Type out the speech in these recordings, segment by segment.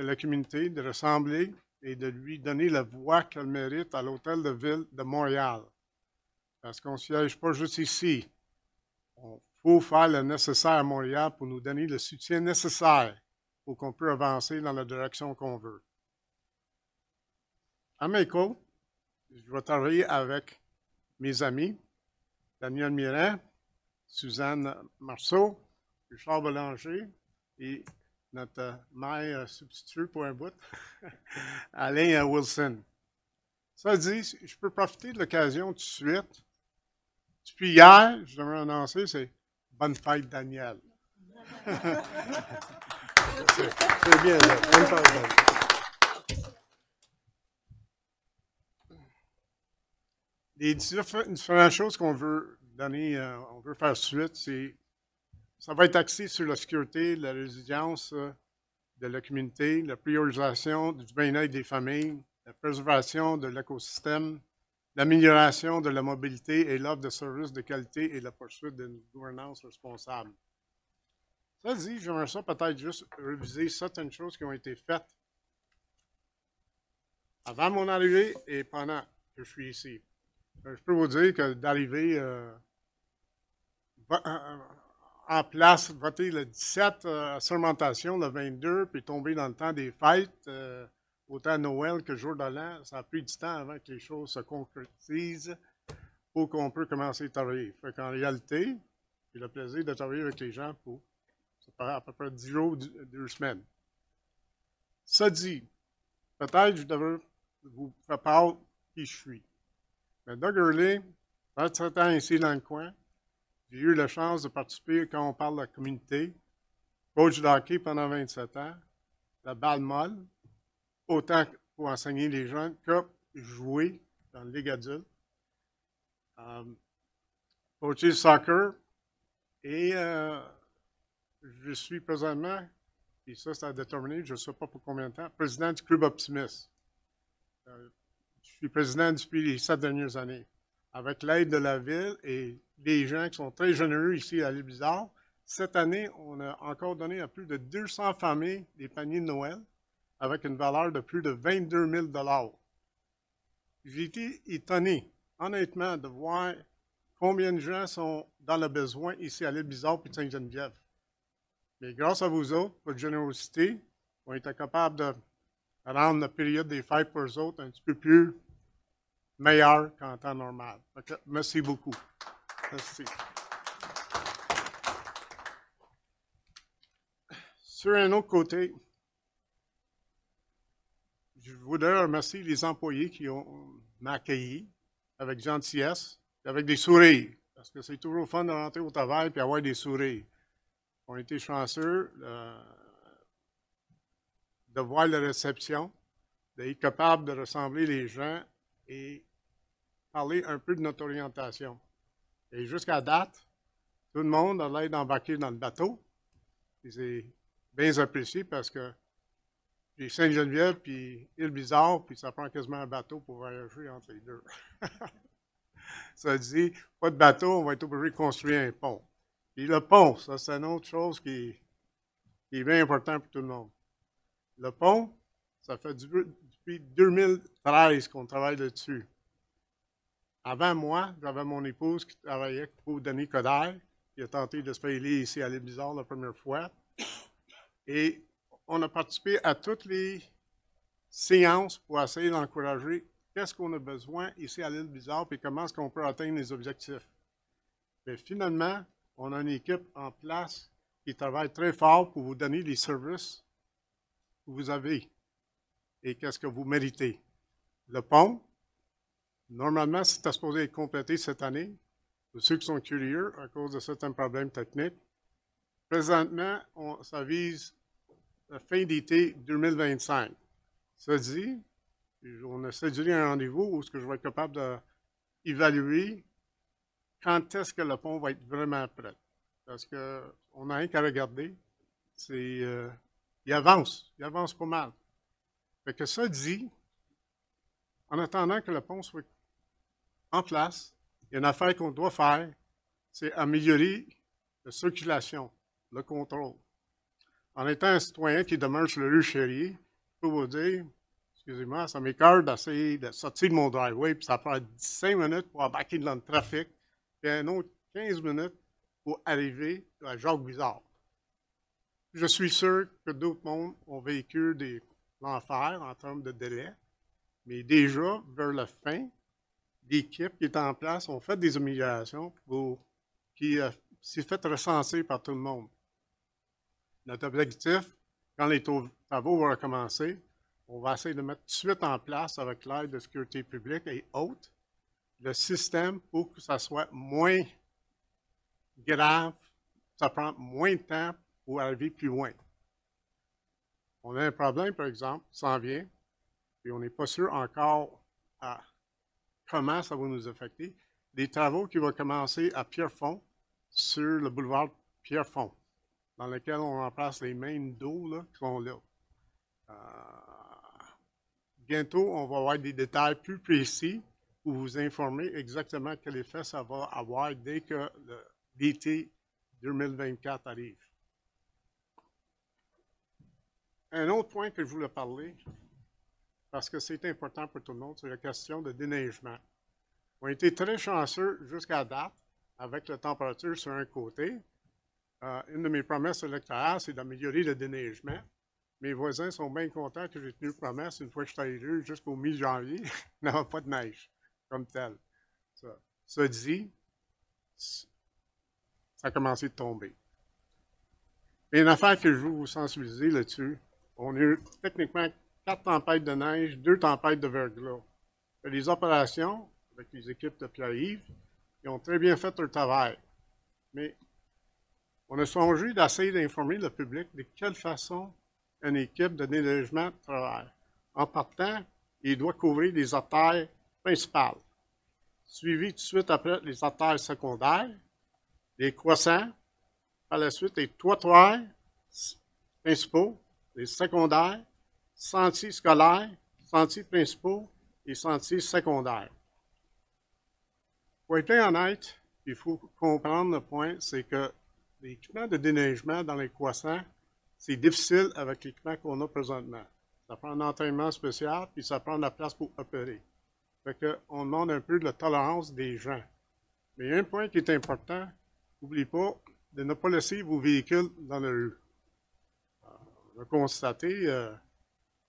de la communauté de ressembler et de lui donner la voix qu'elle mérite à l'Hôtel de Ville de Montréal. Parce qu'on ne siège pas juste ici. Il faut faire le nécessaire à Montréal pour nous donner le soutien nécessaire pour qu'on puisse avancer dans la direction qu'on veut. À mes côtés, je vais travailler avec mes amis, Daniel Mirand, Suzanne Marceau, Richard Boulanger et notre maire substitut pour un bout, Alain Wilson. Ça dit, je peux profiter de l'occasion tout de suite. Depuis hier, je devrais annoncer, c'est bonne fête, Daniel. C'est bien, là. Bonne fête, Daniel. Les différentes choses qu'on veut donner, on veut faire suite, ça va être axé sur la sécurité, la résilience de la communauté, la priorisation du bien-être des familles, la préservation de l'écosystème, l'amélioration de la mobilité et l'offre de services de qualité et la poursuite d'une gouvernance responsable. Ça dit, j'aimerais ça peut-être juste réviser certaines choses qui ont été faites avant mon arrivée et pendant que je suis ici. Je peux vous dire que d'arriver en place, voter le 17, sermentation le 22, puis tomber dans le temps des fêtes, autant Noël que jour de l'an, ça a pris du temps avant que les choses se concrétisent pour qu'on puisse commencer à travailler. Fait qu'en réalité, j'ai le plaisir de travailler avec les gens pour ça paraît à peu près 10 jours, 2 semaines. Ça dit, peut-être je devrais vous faire part qui je suis. Mais Doug Hurley, 27 ans ici dans le coin, j'ai eu la chance de participer quand on parle de la communauté, coach de hockey pendant 27 ans, la balle molle, autant pour enseigner les jeunes que jouer dans la Ligue adulte, coacher le soccer, et je suis présentement, et ça c'est à déterminer, je ne sais pas pour combien de temps, président du Club Optimiste. Je suis président depuis les 7 dernières années. Avec l'aide de la ville et des gens qui sont très généreux ici à l'île Bizarre, cette année, on a encore donné à plus de 200 familles des paniers de Noël avec une valeur de plus de 22 000 $. J'ai été étonné, honnêtement, de voir combien de gens sont dans le besoin ici à l'île Bizarre et de Sainte-Geneviève. Mais grâce à vous autres, votre générosité, on était capable de rendre la période des fêtes pour eux autres un petit peu plus meilleure qu'en temps normal. Donc, merci beaucoup. Merci. Sur un autre côté, je voudrais remercier les employés qui m'ont accueilli avec gentillesse et avec des sourires. Parce que c'est toujours fun de rentrer au travail et avoir des sourires. On a été chanceux de voir la réception, d'être capable de rassembler les gens et parler un peu de notre orientation. Et jusqu'à date, tout le monde a l'air d'embarquer dans le bateau. Et c'est bien apprécié parce que j'ai Sainte-Geneviève puis Île-Bizarre, puis ça prend quasiment un bateau pour voyager entre les deux. Ça dit, pas de bateau, on va être obligé de construire un pont. Et le pont, ça c'est une autre chose qui est bien important pour tout le monde. Le pont, ça fait depuis 2013 qu'on travaille là-dessus. Avant moi, j'avais mon épouse qui travaillait pour Denis Coderre, qui a tenté de se faire élire ici à l'île Bizarre la première fois. Et on a participé à toutes les séances pour essayer d'encourager qu'est-ce qu'on a besoin ici à l'île Bizarre et comment est-ce qu'on peut atteindre les objectifs. Mais finalement, on a une équipe en place qui travaille très fort pour vous donner les services que vous avez et qu'est-ce que vous méritez. Le pont, normalement, c'était supposé être complété cette année. Pour ceux qui sont curieux, à cause de certains problèmes techniques. Présentement, ça vise la fin d'été 2025. Ça dit, on a cédulé un rendez-vous où je vais être capable d'évaluer quand est-ce que le pont va être vraiment prêt. Parce qu'on n'a rien qu'à regarder. Il avance pas mal. Fait que ça dit, en attendant que le pont soit en place, il y a une affaire qu'on doit faire, c'est améliorer la circulation, le contrôle. En étant un citoyen qui demeure sur le rue Chérier, peux vous dire, excusez-moi, ça m'écoeure d'essayer de sortir de mon driveway, puis ça prend 5 minutes pour embarquer dans le trafic, puis un autre 15 minutes pour arriver à Jacques-Bizard. Je suis sûr que d'autres mondes ont vécu l'enfer en termes de délai, mais déjà, vers la fin, l'équipe qui est en place ont fait des améliorations qui s'est fait recenser par tout le monde. Notre objectif, quand les travaux vont recommencer, on va essayer de mettre tout de suite en place, avec l'aide de sécurité publique et autres, le système pour que ça soit moins grave, ça prend moins de temps pour arriver plus loin. On a un problème, par exemple, qui s'en vient, et on n'est pas sûr encore à comment ça va nous affecter. Des travaux qui vont commencer à Pierrefonds, sur le boulevard Pierrefonds, dans lequel on remplace les mains d'eau là, qui sont là. Bientôt, on va avoir des détails plus précis pour vous informer exactement quel effet ça va avoir dès que l'été 2024 arrive. Un autre point que je voulais parler, parce que c'est important pour tout le monde, c'est la question de déneigement. On a été très chanceux jusqu'à date, avec la température sur un côté. Une de mes promesses électorales, c'est d'améliorer le déneigement. Mes voisins sont bien contents que j'ai tenu promesse une fois que je suis élu jusqu'au mi-janvier. Il n'y aura pas de neige comme tel. Ça dit, ça a commencé de tomber. Et une affaire que je veux vous sensibiliser là-dessus, on a eu techniquement 4 tempêtes de neige, 2 tempêtes de verglas. Les opérations, avec les équipes de Pierre-Yves, ils ont très bien fait leur travail. Mais on a songé d'essayer d'informer le public de quelle façon une équipe de déneigement travaille. En partant, il doit couvrir les artères principales, suivi tout de suite après les artères secondaires, les croissants, par la suite les trottoirs principaux, les secondaires, sentiers scolaires, sentiers principaux et sentiers secondaires. Pour être bien honnête, il faut comprendre le point, c'est que l'équipement de déneigement dans les croissants, c'est difficile avec l'équipement qu'on a présentement. Ça prend un entraînement spécial, puis ça prend de la place pour opérer. Fait qu'on demande un peu de la tolérance des gens. Mais il y a un point qui est important, n'oubliez pas de ne pas laisser vos véhicules dans la rue. On a constaté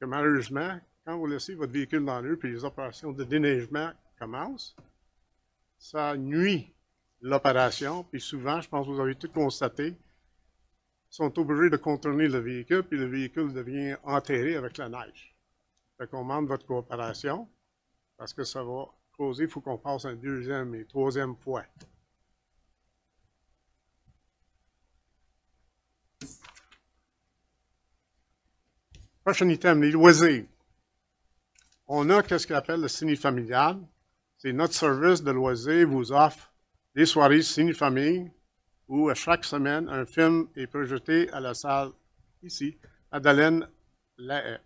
que malheureusement, quand vous laissez votre véhicule dans la rue, puis les opérations de déneigement commencent, ça nuit l'opération, puis souvent, je pense que vous avez tout constaté, ils sont obligés de contourner le véhicule, puis le véhicule devient enterré avec la neige. Fait qu'on demande votre coopération, parce que ça va causer, il faut qu'on passe une 2e et 3e fois. Prochain item, les loisirs. On a ce qu'on appelle le ciné familial. C'est notre service de loisirs vous offre des soirées ciné-famille où à chaque semaine, un film est projeté à la salle ici, Madeleine Lahaye.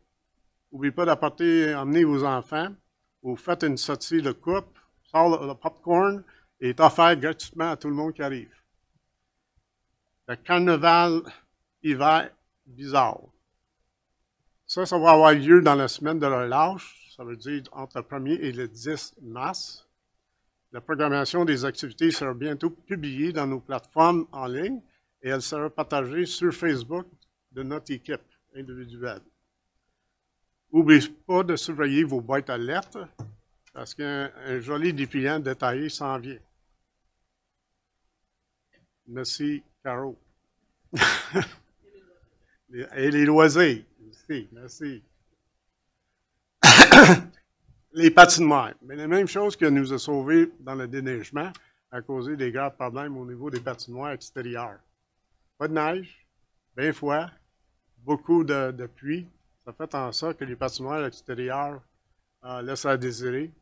N'oubliez pas emmener vos enfants. Vous faites une sortie de coupe, sort le popcorn et est offert gratuitement à tout le monde qui arrive. Le carnaval hiver bizarre. Ça va avoir lieu dans la semaine de relâche, ça veut dire entre le 1er et le 10 mars. La programmation des activités sera bientôt publiée dans nos plateformes en ligne et elle sera partagée sur Facebook de notre équipe individuelle. N'oubliez pas de surveiller vos boîtes à lettres parce qu'un joli dépliant détaillé s'en vient. Merci, Caro. Et les loisirs. Merci, merci. Les patinoires. Mais la même chose que nous a sauvés dans le déneigement a causé des graves problèmes au niveau des patinoires extérieures. Pas de neige, bien froid, beaucoup de pluie. Ça fait en sorte que les patinoires extérieures laissent à désirer.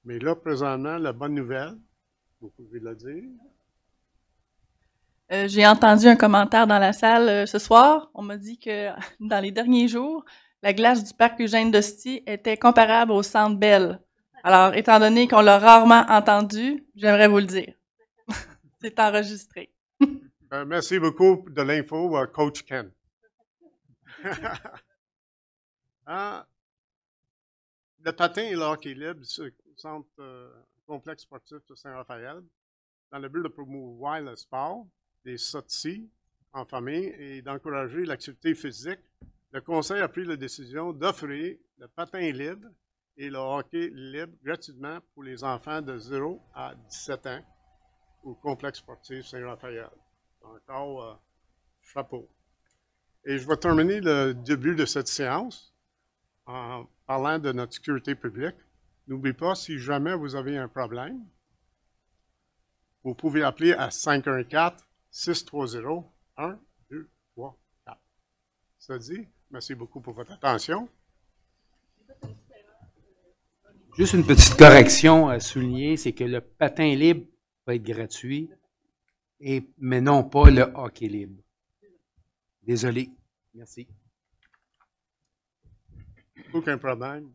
Mais là, présentement, la bonne nouvelle, vous pouvez le dire. J'ai entendu un commentaire dans la salle ce soir. On m'a dit que dans les derniers jours, la glace du parc Eugène Dostie était comparable au Centre Bell. Alors, étant donné qu'on l'a rarement entendu, j'aimerais vous le dire. C'est enregistré. Merci beaucoup de l'info, Coach Ken. Ah, le patin et le hockey libre se centre complexe sportif de Saint-Raphaël dans le but de promouvoir le sport, les sorties en famille et d'encourager l'activité physique. Le Conseil a pris la décision d'offrir le patin libre et le hockey libre gratuitement pour les enfants de 0 à 17 ans au complexe sportif Saint-Raphaël. Encore chapeau. Et je vais terminer le début de cette séance en parlant de notre sécurité publique. N'oubliez pas, si jamais vous avez un problème, vous pouvez appeler à 514-630-1234. Ça dit, merci beaucoup pour votre attention. Juste une petite correction à souligner, c'est que le patin libre va être gratuit, mais non pas le hockey libre. Désolé. Merci. Aucun problème.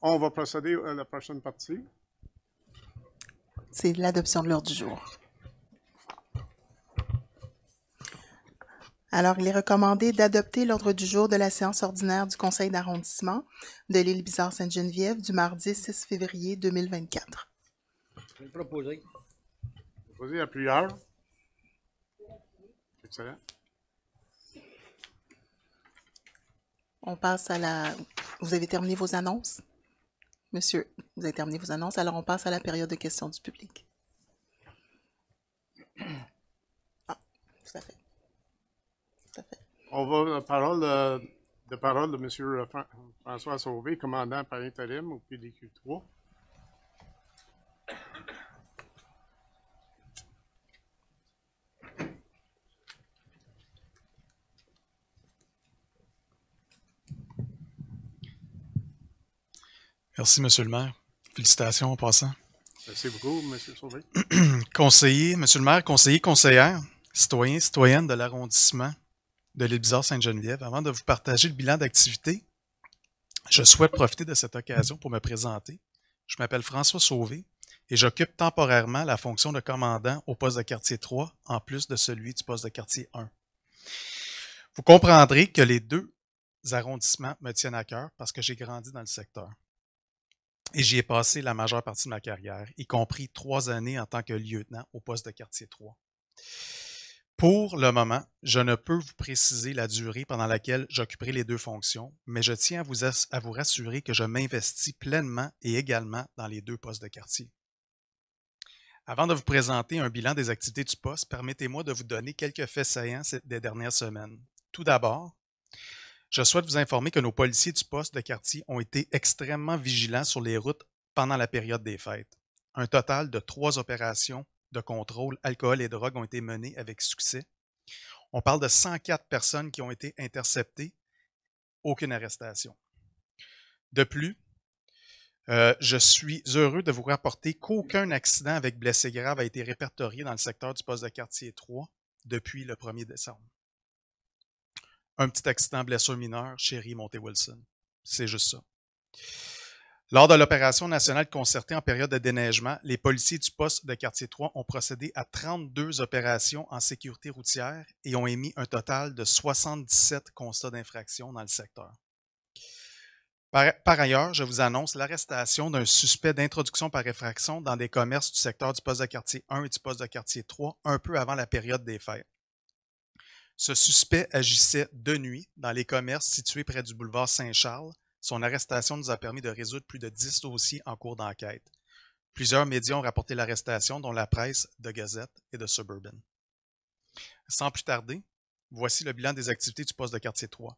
On va procéder à la prochaine partie. C'est l'adoption de l'ordre du jour. Alors, il est recommandé d'adopter l'ordre du jour de la séance ordinaire du Conseil d'arrondissement de l'île Bizarre-Sainte-Geneviève du mardi 6 février 2024. Je vais proposer. Proposer à plusieurs. Excellent. On passe à la... Vous avez terminé vos annonces? Monsieur, vous avez terminé vos annonces, alors on passe à la période de questions du public. Ah, tout à fait. Tout à fait. On va la parole de M. François Sauvé, commandant par intérim au PDQ 3. Merci, Monsieur le maire. Félicitations en passant. Merci beaucoup, M. Sauvé. Conseiller, Monsieur le maire, conseiller, conseillère, citoyens, citoyennes de l'arrondissement de l'île Bizarre-Sainte-Geneviève, avant de vous partager le bilan d'activité, je souhaite profiter de cette occasion pour me présenter. Je m'appelle François Sauvé et j'occupe temporairement la fonction de commandant au poste de quartier 3, en plus de celui du poste de quartier 1. Vous comprendrez que les deux arrondissements me tiennent à cœur parce que j'ai grandi dans le secteur. Et j'y ai passé la majeure partie de ma carrière, y compris 3 années en tant que lieutenant au poste de quartier 3. Pour le moment, je ne peux vous préciser la durée pendant laquelle j'occuperai les deux fonctions, mais je tiens à vous rassurer que je m'investis pleinement et également dans les deux postes de quartier. Avant de vous présenter un bilan des activités du poste, permettez-moi de vous donner quelques faits saillants des dernières semaines. Tout d'abord, je souhaite vous informer que nos policiers du poste de quartier ont été extrêmement vigilants sur les routes pendant la période des fêtes. Un total de 3 opérations de contrôle alcool et drogue ont été menées avec succès. On parle de 104 personnes qui ont été interceptées, aucune arrestation. De plus, je suis heureux de vous rapporter qu'aucun accident avec blessés graves a été répertorié dans le secteur du poste de quartier 3 depuis le 1er décembre. Un petit accident blessure mineure chez Monté-Wilson. C'est juste ça. Lors de l'opération nationale concertée en période de déneigement, les policiers du poste de quartier 3 ont procédé à 32 opérations en sécurité routière et ont émis un total de 77 constats d'infraction dans le secteur. Par ailleurs, je vous annonce l'arrestation d'un suspect d'introduction par effraction dans des commerces du secteur du poste de quartier 1 et du poste de quartier 3 un peu avant la période des fêtes. Ce suspect agissait de nuit dans les commerces situés près du boulevard Saint-Charles. Son arrestation nous a permis de résoudre plus de 10 dossiers en cours d'enquête. Plusieurs médias ont rapporté l'arrestation, dont la presse, de Gazette et de Suburban. Sans plus tarder, voici le bilan des activités du poste de quartier 3.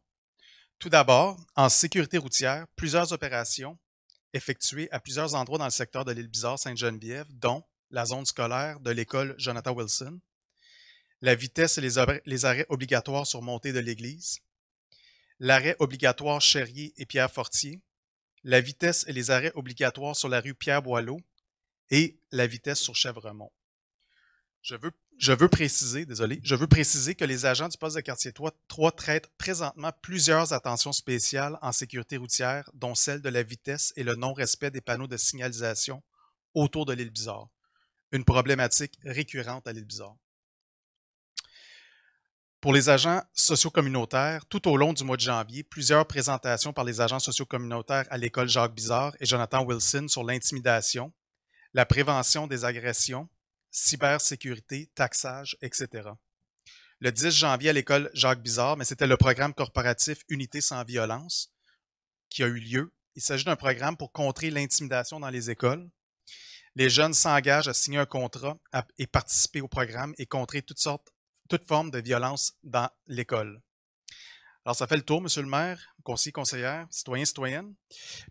Tout d'abord, en sécurité routière, plusieurs opérations effectuées à plusieurs endroits dans le secteur de l'île Bizarre-Sainte-Geneviève, dont la zone scolaire de l'école Jonathan Wilson, la vitesse et les arrêts obligatoires sur montée de l'église, l'arrêt obligatoire Cherrier et Pierre-Fortier, la vitesse et les arrêts obligatoires sur la rue Pierre-Boileau et la vitesse sur Chèvremont. Je veux préciser que les agents du poste de quartier 3 traitent présentement plusieurs attentions spéciales en sécurité routière, dont celle de la vitesse et le non-respect des panneaux de signalisation autour de l'île Bizarre, une problématique récurrente à l'île Bizarre. Pour les agents socio-communautaires, tout au long du mois de janvier, plusieurs présentations par les agents socio-communautaires à l'école Jacques-Bizard et Jonathan Wilson sur l'intimidation, la prévention des agressions, cybersécurité, taxage, etc. Le 10 janvier à l'école Jacques-Bizard, mais c'était le programme corporatif Unité sans violence qui a eu lieu. Il s'agit d'un programme pour contrer l'intimidation dans les écoles. Les jeunes s'engagent à signer un contrat et participer au programme et contrer toute forme de violence dans l'école. Alors, ça fait le tour, Monsieur le maire, conseiller, conseillère, citoyens, citoyennes.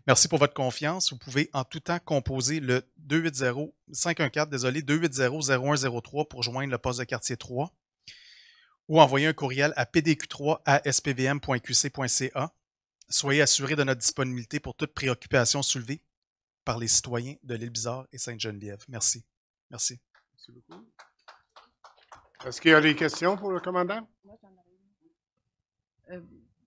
Merci pour votre confiance. Vous pouvez en tout temps composer le 280-514-280-0103 pour joindre le poste de quartier 3 ou envoyer un courriel à pdq3@spvm.qc.ca. Soyez assurés de notre disponibilité pour toute préoccupation soulevée par les citoyens de l'Île-Bizard et Sainte-Geneviève. Merci. Merci. Merci beaucoup. Est-ce qu'il y a des questions pour le commandant?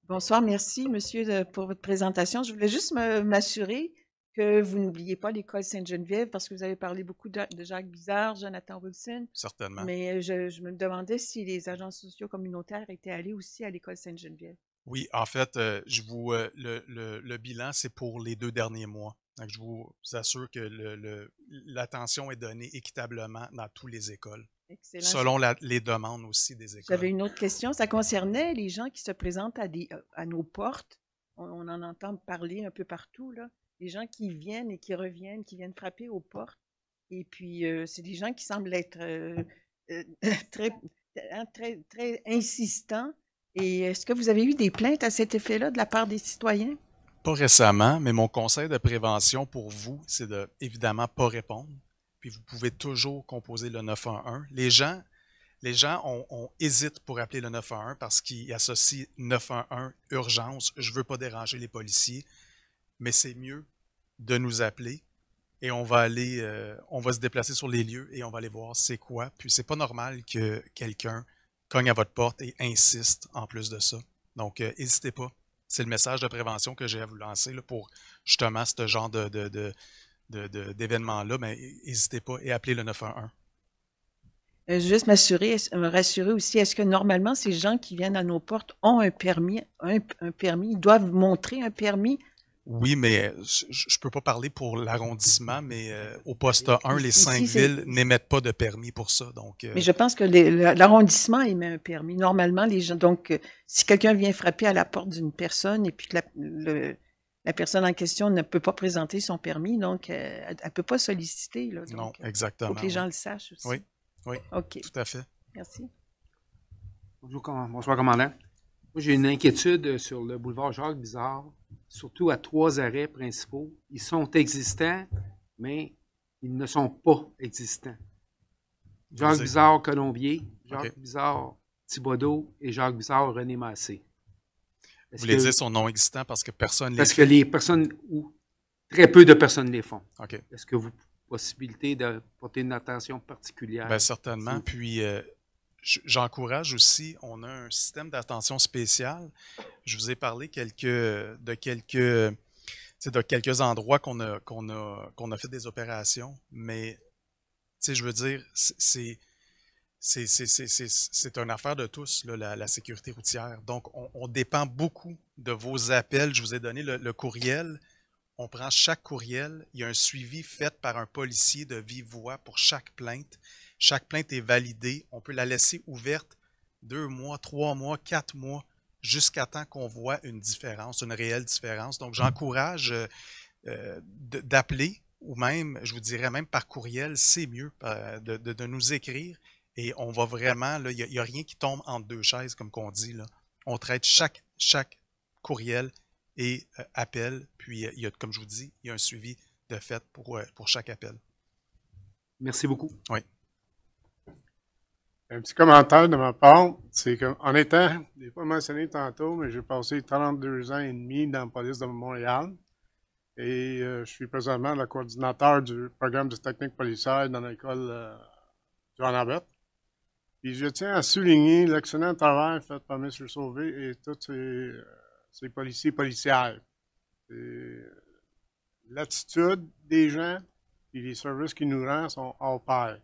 Bonsoir, merci, monsieur, pour votre présentation. Je voulais juste m'assurer que vous n'oubliez pas l'école Sainte-Geneviève parce que vous avez parlé beaucoup de Jacques-Bizard, Jonathan Wilson. Certainement. Mais je me demandais si les agents sociaux communautaires étaient allés aussi à l'école Sainte-Geneviève. Oui, en fait, le bilan, c'est pour les 2 derniers mois. Donc, je vous assure que l'attention est donnée équitablement dans toutes les écoles. Excellent. Selon les demandes aussi des écoles. J'avais une autre question. Ça concernait les gens qui se présentent à nos portes. On en entend parler un peu partout, là. Les gens qui viennent et qui reviennent, qui viennent frapper aux portes. Et puis, c'est des gens qui semblent être très, très insistants. Et est-ce que vous avez eu des plaintes à cet effet-là de la part des citoyens? Pas récemment, mais mon conseil de prévention pour vous, c'est de évidemment pas répondre. Puis vous pouvez toujours composer le 911. Les gens hésitent pour appeler le 911 parce qu'ils associent 911 urgence. Je veux pas déranger les policiers, mais c'est mieux de nous appeler et on va se déplacer sur les lieux et on va aller voir c'est quoi. Puis c'est pas normal que quelqu'un cogne à votre porte et insiste en plus de ça. Donc, n'hésitez pas. C'est le message de prévention que j'ai à vous lancer là, pour justement ce genre d'événements-là. Mais n'hésitez pas et appelez le 911. Juste me rassurer aussi, est-ce que normalement, ces gens qui viennent à nos portes ont un permis, ils doivent montrer un permis? Oui, mais je peux pas parler pour l'arrondissement, mais au poste 1, les 5 villes n'émettent pas de permis pour ça. Donc, mais je pense que l'arrondissement émet un permis. Normalement, les gens, donc, si quelqu'un vient frapper à la porte d'une personne et puis que la personne en question ne peut pas présenter son permis, donc elle ne peut pas solliciter. Là, donc, non, exactement. Il faut que les gens le sachent aussi. Oui, oui, OK. Tout à fait. Merci. Bonsoir, commandant. Moi, j'ai une inquiétude sur le boulevard Jacques-Bizard, surtout à 3 arrêts principaux. Ils sont existants, mais ils ne sont pas existants. Jacques-Bizard, Colombier, Jacques-Bizard, Thibodeau et Jacques-Bizard, René Massé. Vous voulez dire son nom existant parce que personne ne les fait? Parce que les personnes, ou très peu de personnes les font. OK. Est-ce que vous avez possibilité de porter une attention particulière? Bien, certainement. Puis, j'encourage aussi, on a un système d'attention spéciale. Je vous ai parlé de quelques endroits qu'on a fait des opérations, mais je veux dire, c'est une affaire de tous, là, la sécurité routière. Donc, on dépend beaucoup de vos appels. Je vous ai donné le courriel. On prend chaque courriel. Il y a un suivi fait par un policier de vive voix pour chaque plainte. Chaque plainte est validée. On peut la laisser ouverte 2 mois, 3 mois, 4 mois, jusqu'à temps qu'on voit une différence, une réelle différence. Donc, j'encourage d'appeler ou même, je vous dirais même par courriel, c'est mieux de nous écrire. Et on va vraiment, il n'y a rien qui tombe entre 2 chaises, comme qu'on dit. Là. On traite chaque courriel et appel. Puis, comme je vous dis, il y a un suivi de fait pour chaque appel. Merci beaucoup. Oui. Un petit commentaire de ma part, c'est qu'en étant, je ne l'ai pas mentionné tantôt, mais j'ai passé 32 ans et demi dans la police de Montréal et je suis présentement le coordinateur du programme de technique policière dans l'école John Abbott. Puis je tiens à souligner l'excellent travail fait par M. Sauvé et tous ces policiers et policières. L'attitude des gens et les services qu'ils nous rendent sont hors pair.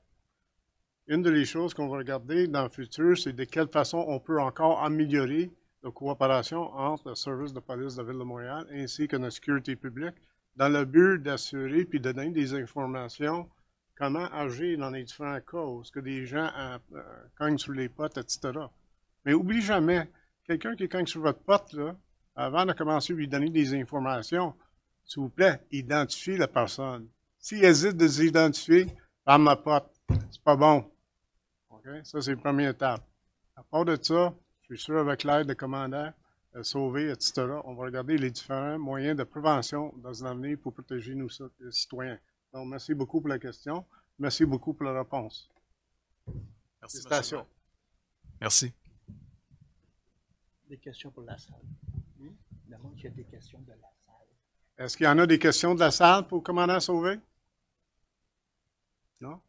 une des choses qu'on va regarder dans le futur, c'est de quelle façon on peut encore améliorer la coopération entre le service de police de la Ville de Montréal ainsi que notre sécurité publique dans le but d'assurer puis de donner des informations comment agir dans les différents cas où que des gens cognent sur les potes, etc. Mais oublie jamais, quelqu'un qui cogne sur votre pote, là, avant de commencer à lui donner des informations, s'il vous plaît, identifiez la personne. S'il hésite de s'identifier, par ma pote, c'est pas bon. Okay? Ça, c'est la première étape. À part de ça, je suis sûr avec l'aide de commandants, sauver, etc., on va regarder les différents moyens de prévention dans l'avenir pour protéger nos citoyens. Donc, merci beaucoup pour la question. Merci beaucoup pour la réponse. Merci, Félicitations. Merci. Des questions pour la salle. Demande s'il y a des questions de la salle. Est-ce qu'il y en a des questions de la salle pour le commandant Sauvé? Non?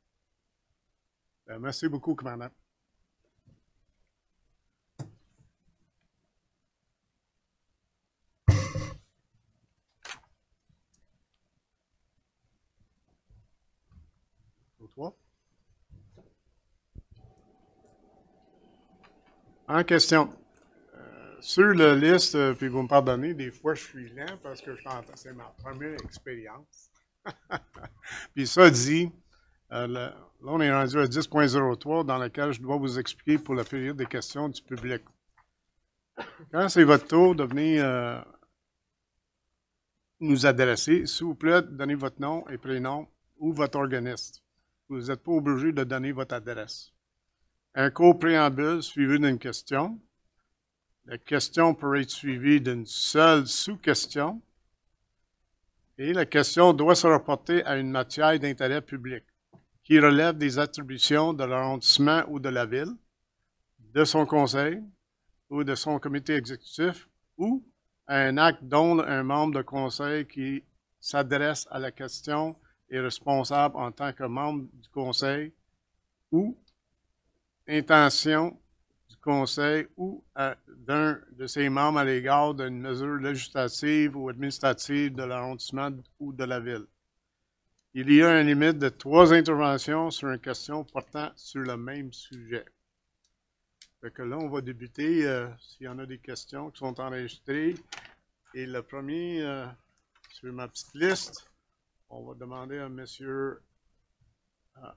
Merci beaucoup, commandant. En question. Sur la liste, puis vous me pardonnez, des fois je suis lent parce que c'est ma première expérience. Puis ça dit, là on est rendu à 10.03 dans lequel je dois vous expliquer pour la période des questions du public. Quand c'est votre tour de venir nous adresser, s'il vous plaît, donnez votre nom et prénom ou votre organisme. Vous n'êtes pas obligé de donner votre adresse. Un court préambule suivi d'une question. La question peut être suivie d'une seule sous-question. Et la question doit se rapporter à une matière d'intérêt public qui relève des attributions de l'arrondissement ou de la ville, de son conseil ou de son comité exécutif ou à un acte dont un membre de conseil qui s'adresse à la question est responsable en tant que membre du conseil ou intention du conseil ou d'un de ses membres à l'égard d'une mesure législative ou administrative de l'arrondissement ou de la ville. Il y a une limite de 3 interventions sur une question portant sur le même sujet. Fait que là, on va débuter s'il y en a des questions qui sont enregistrées. Et le premier, sur ma petite liste, on va demander à M.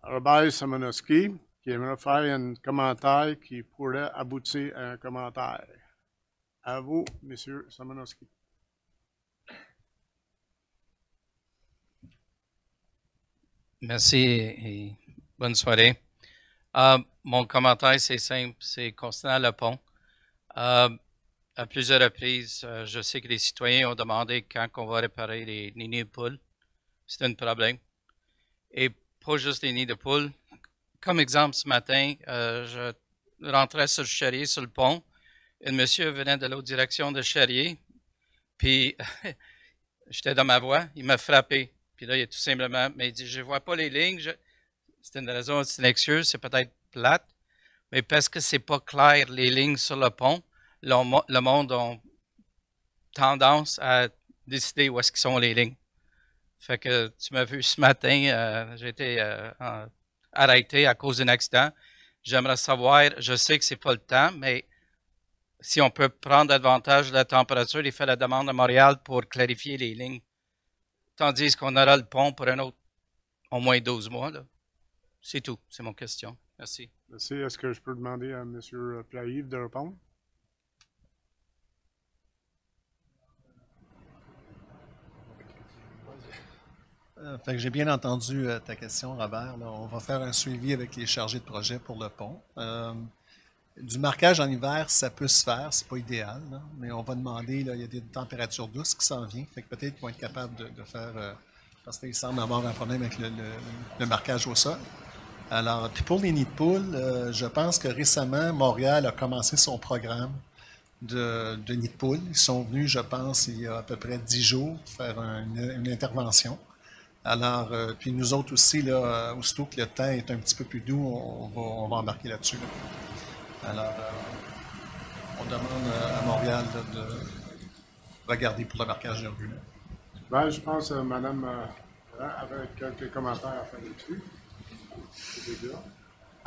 Robert Samanowski qui aimerait faire un commentaire qui pourrait aboutir à un commentaire. À vous, M. Samanowski. Merci et bonne soirée. Mon commentaire, c'est simple, c'est concernant le pont. À plusieurs reprises, je sais que les citoyens ont demandé quand on va réparer les nids de poules. C'est un problème. Et pas juste les nids de poules. Comme exemple, ce matin, je rentrais sur le Charrier, sur le pont. Un monsieur venait de l'autre direction de Charrier. Puis, j'étais dans ma voie, il m'a frappé. Puis là, il a tout simplement, mais il dit, je vois pas les lignes. C'est une raison silencieuse, c'est peut-être plate. Mais parce que c'est pas clair, les lignes sur le pont, le monde a tendance à décider où est-ce qu'ils sont les lignes. Fait que tu m'as vu ce matin, j'ai été arrêté à cause d'un accident. J'aimerais savoir, je sais que c'est pas le temps, mais si on peut prendre avantage de la température et faire la demande à Montréal pour clarifier les lignes. Tandis qu'on aura le pont pour un autre, au moins 12 mois. C'est tout, c'est mon question. Merci. Merci. Est-ce que je peux demander à M. Plaïve de répondre? Fait que j'ai bien entendu ta question, Robert. Là, on va faire un suivi avec les chargés de projet pour le pont. Du marquage en hiver, ça peut se faire, c'est pas idéal, là, mais on va demander, là, il y a des températures douces qui s'en viennent, fait que peut-être qu'ils vont être capables de faire, parce qu'il semble avoir un problème avec le marquage au sol. Alors, puis pour les nids de poules, je pense que récemment, Montréal a commencé son programme de nids de poules. Ils sont venus, je pense, il y a à peu près 10 jours, faire une intervention. Alors, puis nous autres aussi, là, aussitôt que le temps est un petit peu plus doux, on va embarquer là-dessus. Là. Alors, on demande à Montréal de regarder pour le marquage de rue. Ben, je pense que Mme avait quelques commentaires à faire dessus.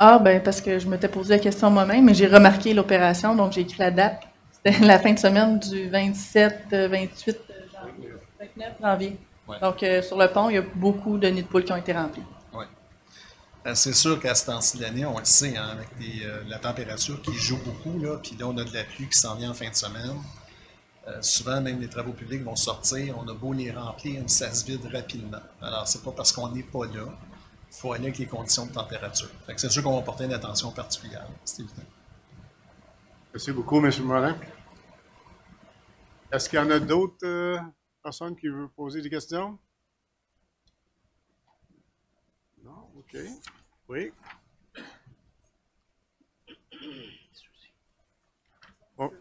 Ah, ben parce que je m'étais posé la question moi-même, mais j'ai remarqué l'opération, donc j'ai écrit la date. C'était la fin de semaine du 27, 28 janvier, 29 janvier. Ouais. Donc, sur le pont, il y a beaucoup de nids de poules qui ont été remplis. Oui. C'est sûr qu'à ce temps-ci de l'année, on le sait, hein, avec la température qui joue beaucoup, là, puis là, on a de la pluie qui s'en vient en fin de semaine. Souvent, même les travaux publics vont sortir, on a beau les remplir, mais ça se vide rapidement. Alors, c'est pas parce qu'on n'est pas là, il faut aller avec les conditions de température. Fait que c'est sûr qu'on va porter une attention particulière, c'est évident. Merci beaucoup, M. Morin. Est-ce qu'il y en a d'autres personnes qui veulent poser des questions? Non? OK. Oui. Bon.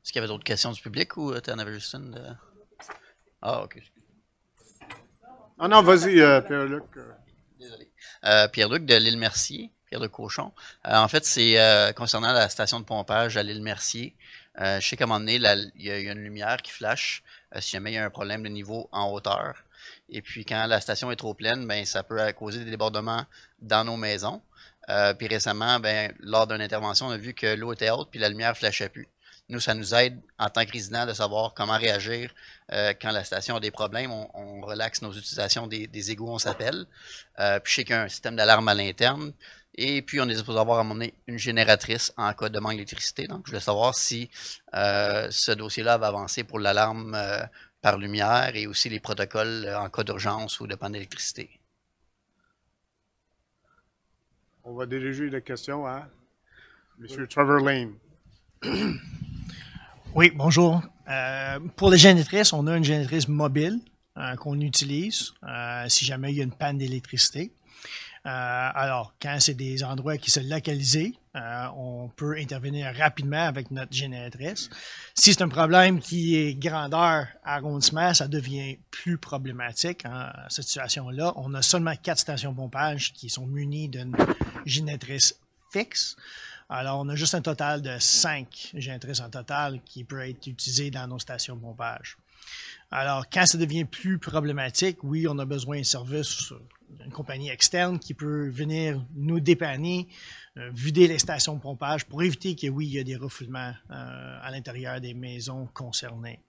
Est-ce qu'il y avait d'autres questions du public ou tu en avais juste une? Ah, OK. Ah non, vas-y, Pierre-Luc. Désolé. Pierre-Luc de l'île Mercier, Pierre-Luc Cochon. En fait, c'est concernant la station de pompage à l'île Mercier. Je sais qu'à un moment donné, il y a une lumière qui flash si jamais il y a un problème de niveau en hauteur. Et puis, quand la station est trop pleine, ben, ça peut causer des débordements dans nos maisons. Puis récemment, ben, lors d'une intervention, on a vu que l'eau était haute puis la lumière ne flashait plus. Nous, ça nous aide en tant que résidents de savoir comment réagir quand la station a des problèmes. On relaxe nos utilisations des égouts, on s'appelle. Puis je sais qu'il y a un système d'alarme à l'interne. Et puis, on est supposé avoir à un moment donné une génératrice en cas de manque d'électricité. Donc, je voulais savoir si ce dossier-là va avancer pour l'alarme par lumière et aussi les protocoles en cas d'urgence ou de panne d'électricité. On va diriger la question à M. Trevor Lane. Oui, bonjour. Pour les génératrices, on a une génératrice mobile qu'on utilise si jamais il y a une panne d'électricité. Alors, quand c'est des endroits qui sont localisés, on peut intervenir rapidement avec notre génératrice. Si c'est un problème qui est grandeur arrondissement, ça devient plus problématique. Hein, cette situation-là, on a seulement 4 stations pompage qui sont munies d'une génératrice fixe. Alors, on a juste un total de 5 génératrices en total qui peuvent être utilisées dans nos stations de pompage. Alors, quand ça devient plus problématique, oui, on a besoin d'un service, d'une compagnie externe qui peut venir nous dépanner, vider les stations de pompage pour éviter que, oui, il y a des refoulements à l'intérieur des maisons concernées.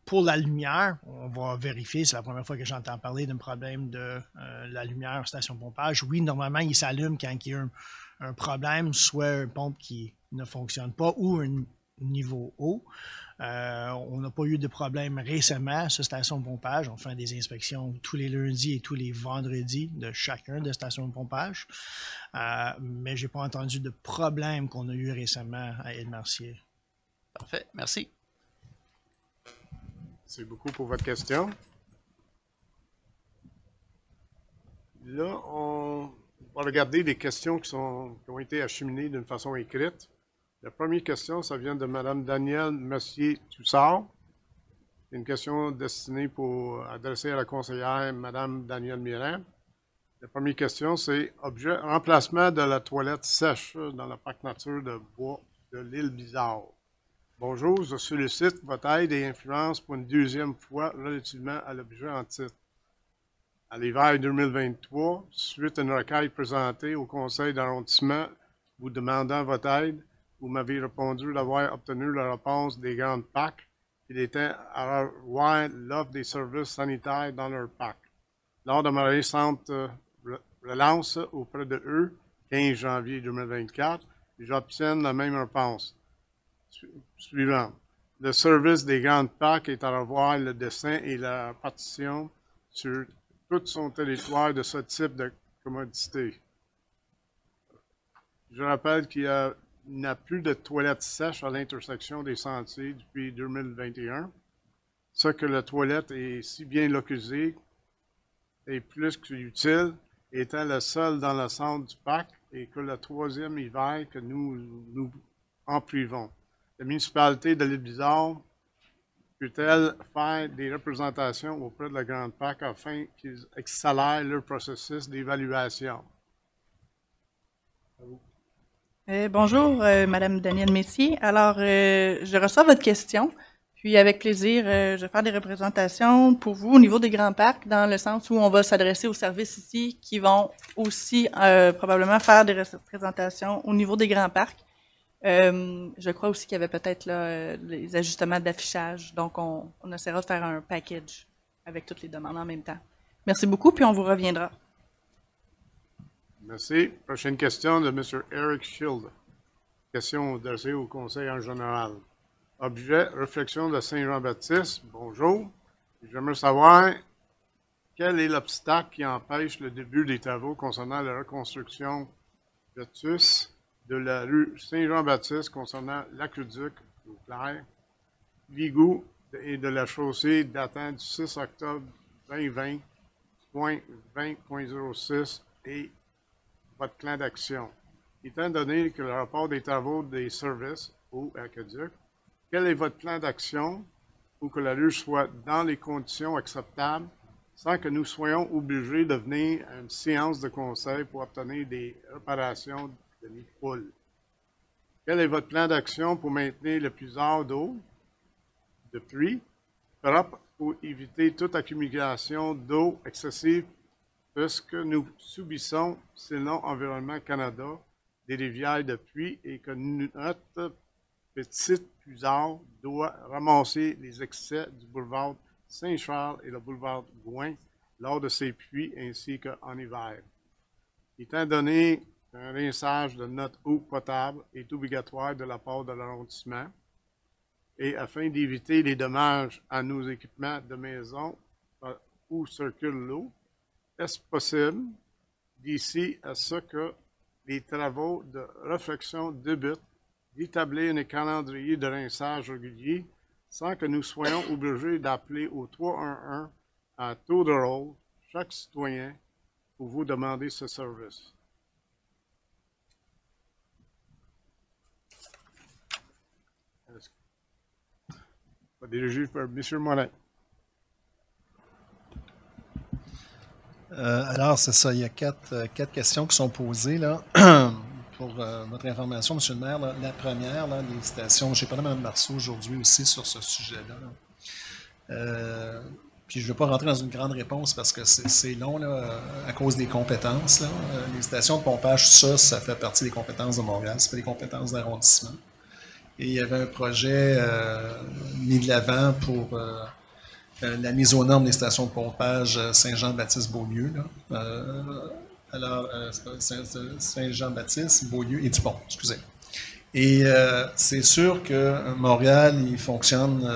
Pour la lumière, on va vérifier, c'est la première fois que j'entends parler d'un problème de la lumière station de pompage. Oui, normalement, il s'allume quand il y a un problème, soit une pompe qui ne fonctionne pas ou un niveau haut. On n'a pas eu de problème récemment à cette station de pompage. On fait des inspections tous les lundis et tous les vendredis de chacun des stations de pompage. Mais je n'ai pas entendu de problème qu'on a eu récemment à Île-Mercier. Parfait, merci. Merci beaucoup pour votre question. Là, on va regarder les questions qui ont été acheminées d'une façon écrite. La première question, ça vient de Mme Danielle Mercier-Toussard. C'est une question destinée pour adresser à la conseillère Mme Danielle Mirand. La première question, c'est remplacement de la toilette sèche dans le parc nature de bois de l'île Bizarre. Bonjour, je sollicite votre aide et influence pour une deuxième fois relativement à l'objet en titre. À l'hiver 2023, suite à une requête présentée au conseil d'arrondissement vous demandant votre aide, vous m'avez répondu d'avoir obtenu la réponse des grandes PAC qu'il était à revoir l'offre des services sanitaires dans leur PAC. Lors de ma récente relance auprès de eux, 15 janvier 2024, j'obtiens la même réponse. Suivante. Le service des grandes PAC est à revoir le dessin et la partition sur tout son territoire de ce type de commodité. Je rappelle qu'il n'a plus de toilettes sèches à l'intersection des sentiers depuis 2021. Ce que la toilette est si bien localisée est plus qu'utile, étant le seul dans le centre du parc et que le troisième hiver que nous en privons. La municipalité de l'île Bizarre peut-elle faire des représentations auprès de la Grande PAC afin qu'ils accélèrent leur processus d'évaluation? Bonjour, Madame Danielle Messier. Alors, je reçois votre question. Puis avec plaisir, je vais faire des représentations pour vous au niveau des grands parcs, dans le sens où on va s'adresser aux services ici qui vont aussi probablement faire des représentations au niveau des grands parcs. Je crois aussi qu'il y avait peut-être là les ajustements d'affichage, donc on essaiera de faire un package avec toutes les demandes en même temps. Merci beaucoup, puis on vous reviendra. Merci. Prochaine question de M. Eric Shield. Question adressée au Conseil en général. Objet, réflexion de Saint-Jean-Baptiste. Bonjour. J'aimerais savoir quel est l'obstacle qui empêche le début des travaux concernant la reconstruction de la rue Saint-Jean-Baptiste concernant l'aqueduc au clair, l'égout et de la chaussée datant du 6 octobre 2020, point 20.06 et votre plan d'action. Étant donné que le rapport des travaux des services au aqueduc, quel est votre plan d'action pour que la rue soit dans les conditions acceptables sans que nous soyons obligés de venir à une séance de conseil pour obtenir des réparations de nids de poules? Quel est votre plan d'action pour maintenir le puisard d'eau, de pluie, propre pour éviter toute accumulation d'eau excessive puisque nous subissons, selon Environnement Canada, des rivières de pluie et que notre petite puisard doit ramasser les excès du boulevard Saint-Charles et le boulevard Gouin lors de ces pluies ainsi qu'en hiver. Étant donné qu'un rinçage de notre eau potable est obligatoire de la part de l'arrondissement et afin d'éviter les dommages à nos équipements de maison où circule l'eau, est-ce possible, d'ici à ce que les travaux de réflexion débutent, d'établir un calendrier de rinçage régulier sans que nous soyons obligés d'appeler au 311 à tour de rôle chaque citoyen pour vous demander ce service? Dirigé par M. Morin. Alors, c'est ça. Il y a quatre questions qui sont posées là. Pour votre information, M. le maire. Là, la première, là, les stations, j'ai parlé à Mme Marceau aujourd'hui aussi sur ce sujet-là. Puis je ne vais pas rentrer dans une grande réponse parce que c'est long là, à cause des compétences. Là. Les stations de pompage, ça fait partie des compétences de Montréal, c'est pas des compétences d'arrondissement. Et il y avait un projet mis de l'avant pour la mise aux normes des stations de pompage Saint-Jean-Baptiste-Beaulieu. Saint-Jean-Baptiste, Beaulieu et Dupont, excusez. Et c'est sûr que Montréal, il fonctionne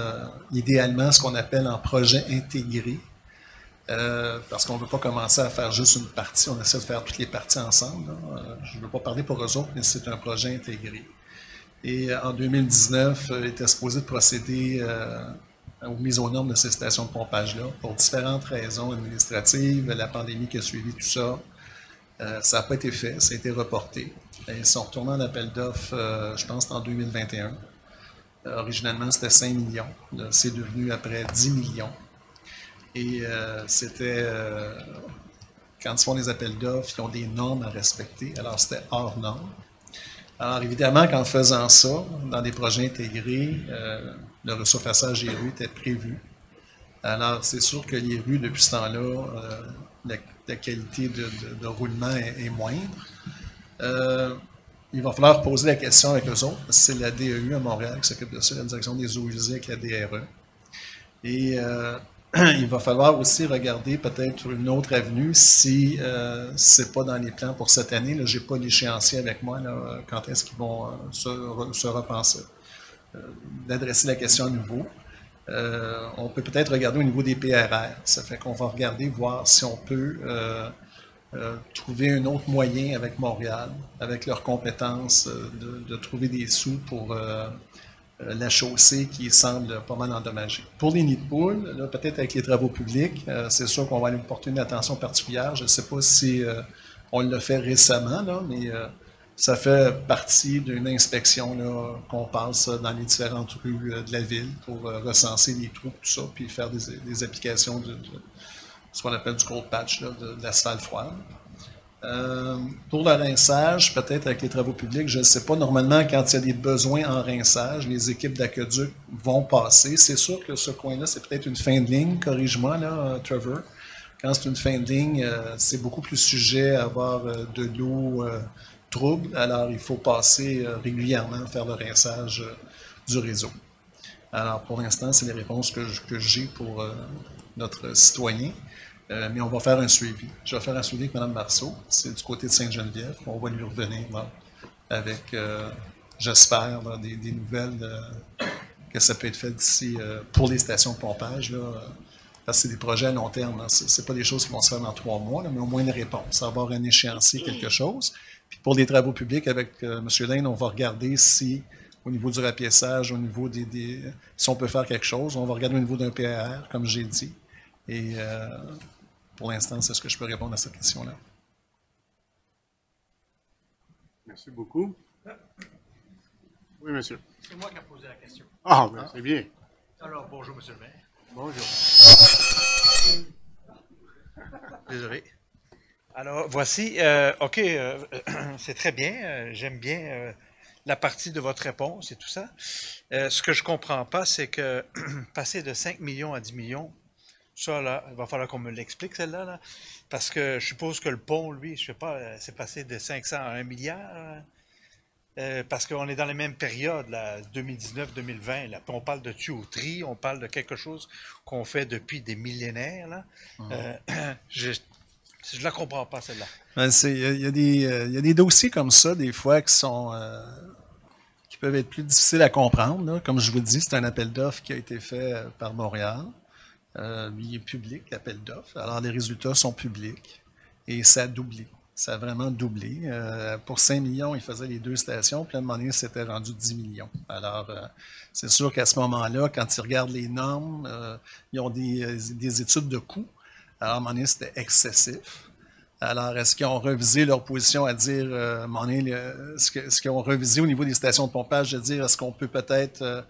idéalement ce qu'on appelle en projet intégré, parce qu'on ne veut pas commencer à faire juste une partie, on essaie de faire toutes les parties ensemble. Je ne veux pas parler pour eux autres, mais c'est un projet intégré. Et en 2019, il était supposé de procéder aux mises aux normes de ces stations de pompage-là pour différentes raisons administratives, la pandémie qui a suivi tout ça. Ça n'a pas été fait, ça a été reporté. Ils sont retournés en appel d'offres, je pense, en 2021. Originalement, c'était 5 millions. C'est devenu après 10 millions. Et c'était, quand ils font des appels d'offres, ils ont des normes à respecter. Alors, c'était hors normes. Alors, évidemment, qu'en faisant ça, dans des projets intégrés, le ressurfaçage des rues était prévu. Alors, c'est sûr que les rues, depuis ce temps-là, la qualité de roulement est moindre. Il va falloir poser la question avec eux autres. C'est la DEU à Montréal qui s'occupe de ça, la direction des eaux usées avec la DRE. Et il va falloir aussi regarder peut-être une autre avenue si c'est pas dans les plans pour cette année. Je n'ai pas l'échéancier avec moi, là, quand est-ce qu'ils vont se repenser. D'adresser la question à nouveau. On peut peut-être regarder au niveau des PRR. Ça fait qu'on va regarder, voir si on peut trouver un autre moyen avec Montréal, avec leurs compétences, de trouver des sous pour la chaussée qui semble pas mal endommagée. Pour les nids de poules, là, peut-être avec les travaux publics, c'est sûr qu'on va aller porter une attention particulière. Je ne sais pas si on l'a fait récemment, là, mais ça fait partie d'une inspection qu'on passe dans les différentes rues de la ville pour recenser les trous, tout ça, puis faire des applications de ce qu'on appelle du cold patch, de l'asphalte froide. Pour le rinçage, peut-être avec les travaux publics, je ne sais pas. Normalement, quand il y a des besoins en rinçage, les équipes d'aqueduc vont passer. C'est sûr que ce coin-là, c'est peut-être une fin de ligne. Corrige-moi, là, Trevor. Quand c'est une fin de ligne, c'est beaucoup plus sujet à avoir de l'eau trouble. Alors, il faut passer régulièrement, faire le rinçage du réseau. Alors, pour l'instant, c'est les réponses que j'ai pour notre citoyen. Mais on va faire un suivi. Je vais faire un suivi avec Mme Marceau. C'est du côté de Sainte-Geneviève. On va lui revenir là, avec, j'espère, des nouvelles que ça peut être fait d'ici pour les stations de pompage. Là, parce que c'est des projets à long terme. Ce n'est pas des choses qui vont se faire dans 3 mois, là, mais au moins une réponse. Avoir un échéancier, quelque chose. Puis pour les travaux publics, avec M. Lane, on va regarder si, au niveau du rapiessage, au niveau si on peut faire quelque chose. On va regarder au niveau d'un PRR, comme j'ai dit. Et pour l'instant, c'est ce que je peux répondre à cette question-là. Merci beaucoup. Oui, monsieur. C'est moi qui ai posé la question. Ah, ben, c'est bien. Alors, bonjour, monsieur le maire. Bonjour. Désolé. Alors, voici, OK, c'est très bien. J'aime bien la partie de votre réponse et tout ça. Ce que je ne comprends pas, c'est que passer de 5 millions à 10 millions, ça, là, il va falloir qu'on me l'explique, celle-là, là, parce que je suppose que le pont, lui, je ne sais pas, c'est passé de 500 à 1 milliard, parce qu'on est dans les mêmes périodes, là, 2019-2020, là, puis on parle de tuyauterie, on parle de quelque chose qu'on fait depuis des millénaires, là. Je ne la comprends pas, celle-là. Ben, il y a des dossiers comme ça, des fois, qui peuvent être plus difficiles à comprendre, là. Comme je vous dis, c'est un appel d'offres qui a été fait par Montréal. Il est public, l'appel d'offres. Alors, les résultats sont publics et ça a doublé. Ça a vraiment doublé. Pour 5 millions, ils faisaient les 2 stations, puis à un moment donné, c'était rendu 10 millions. Alors, c'est sûr qu'à ce moment-là, quand ils regardent les normes, ils ont des études de coûts. Alors, à un moment donné, c'était excessif. Alors, est-ce qu'ils ont revisé leur position à dire, à un moment donné, est-ce qu'ils ont revisé au niveau des stations de pompage, de dire, est-ce qu'on peut peut-être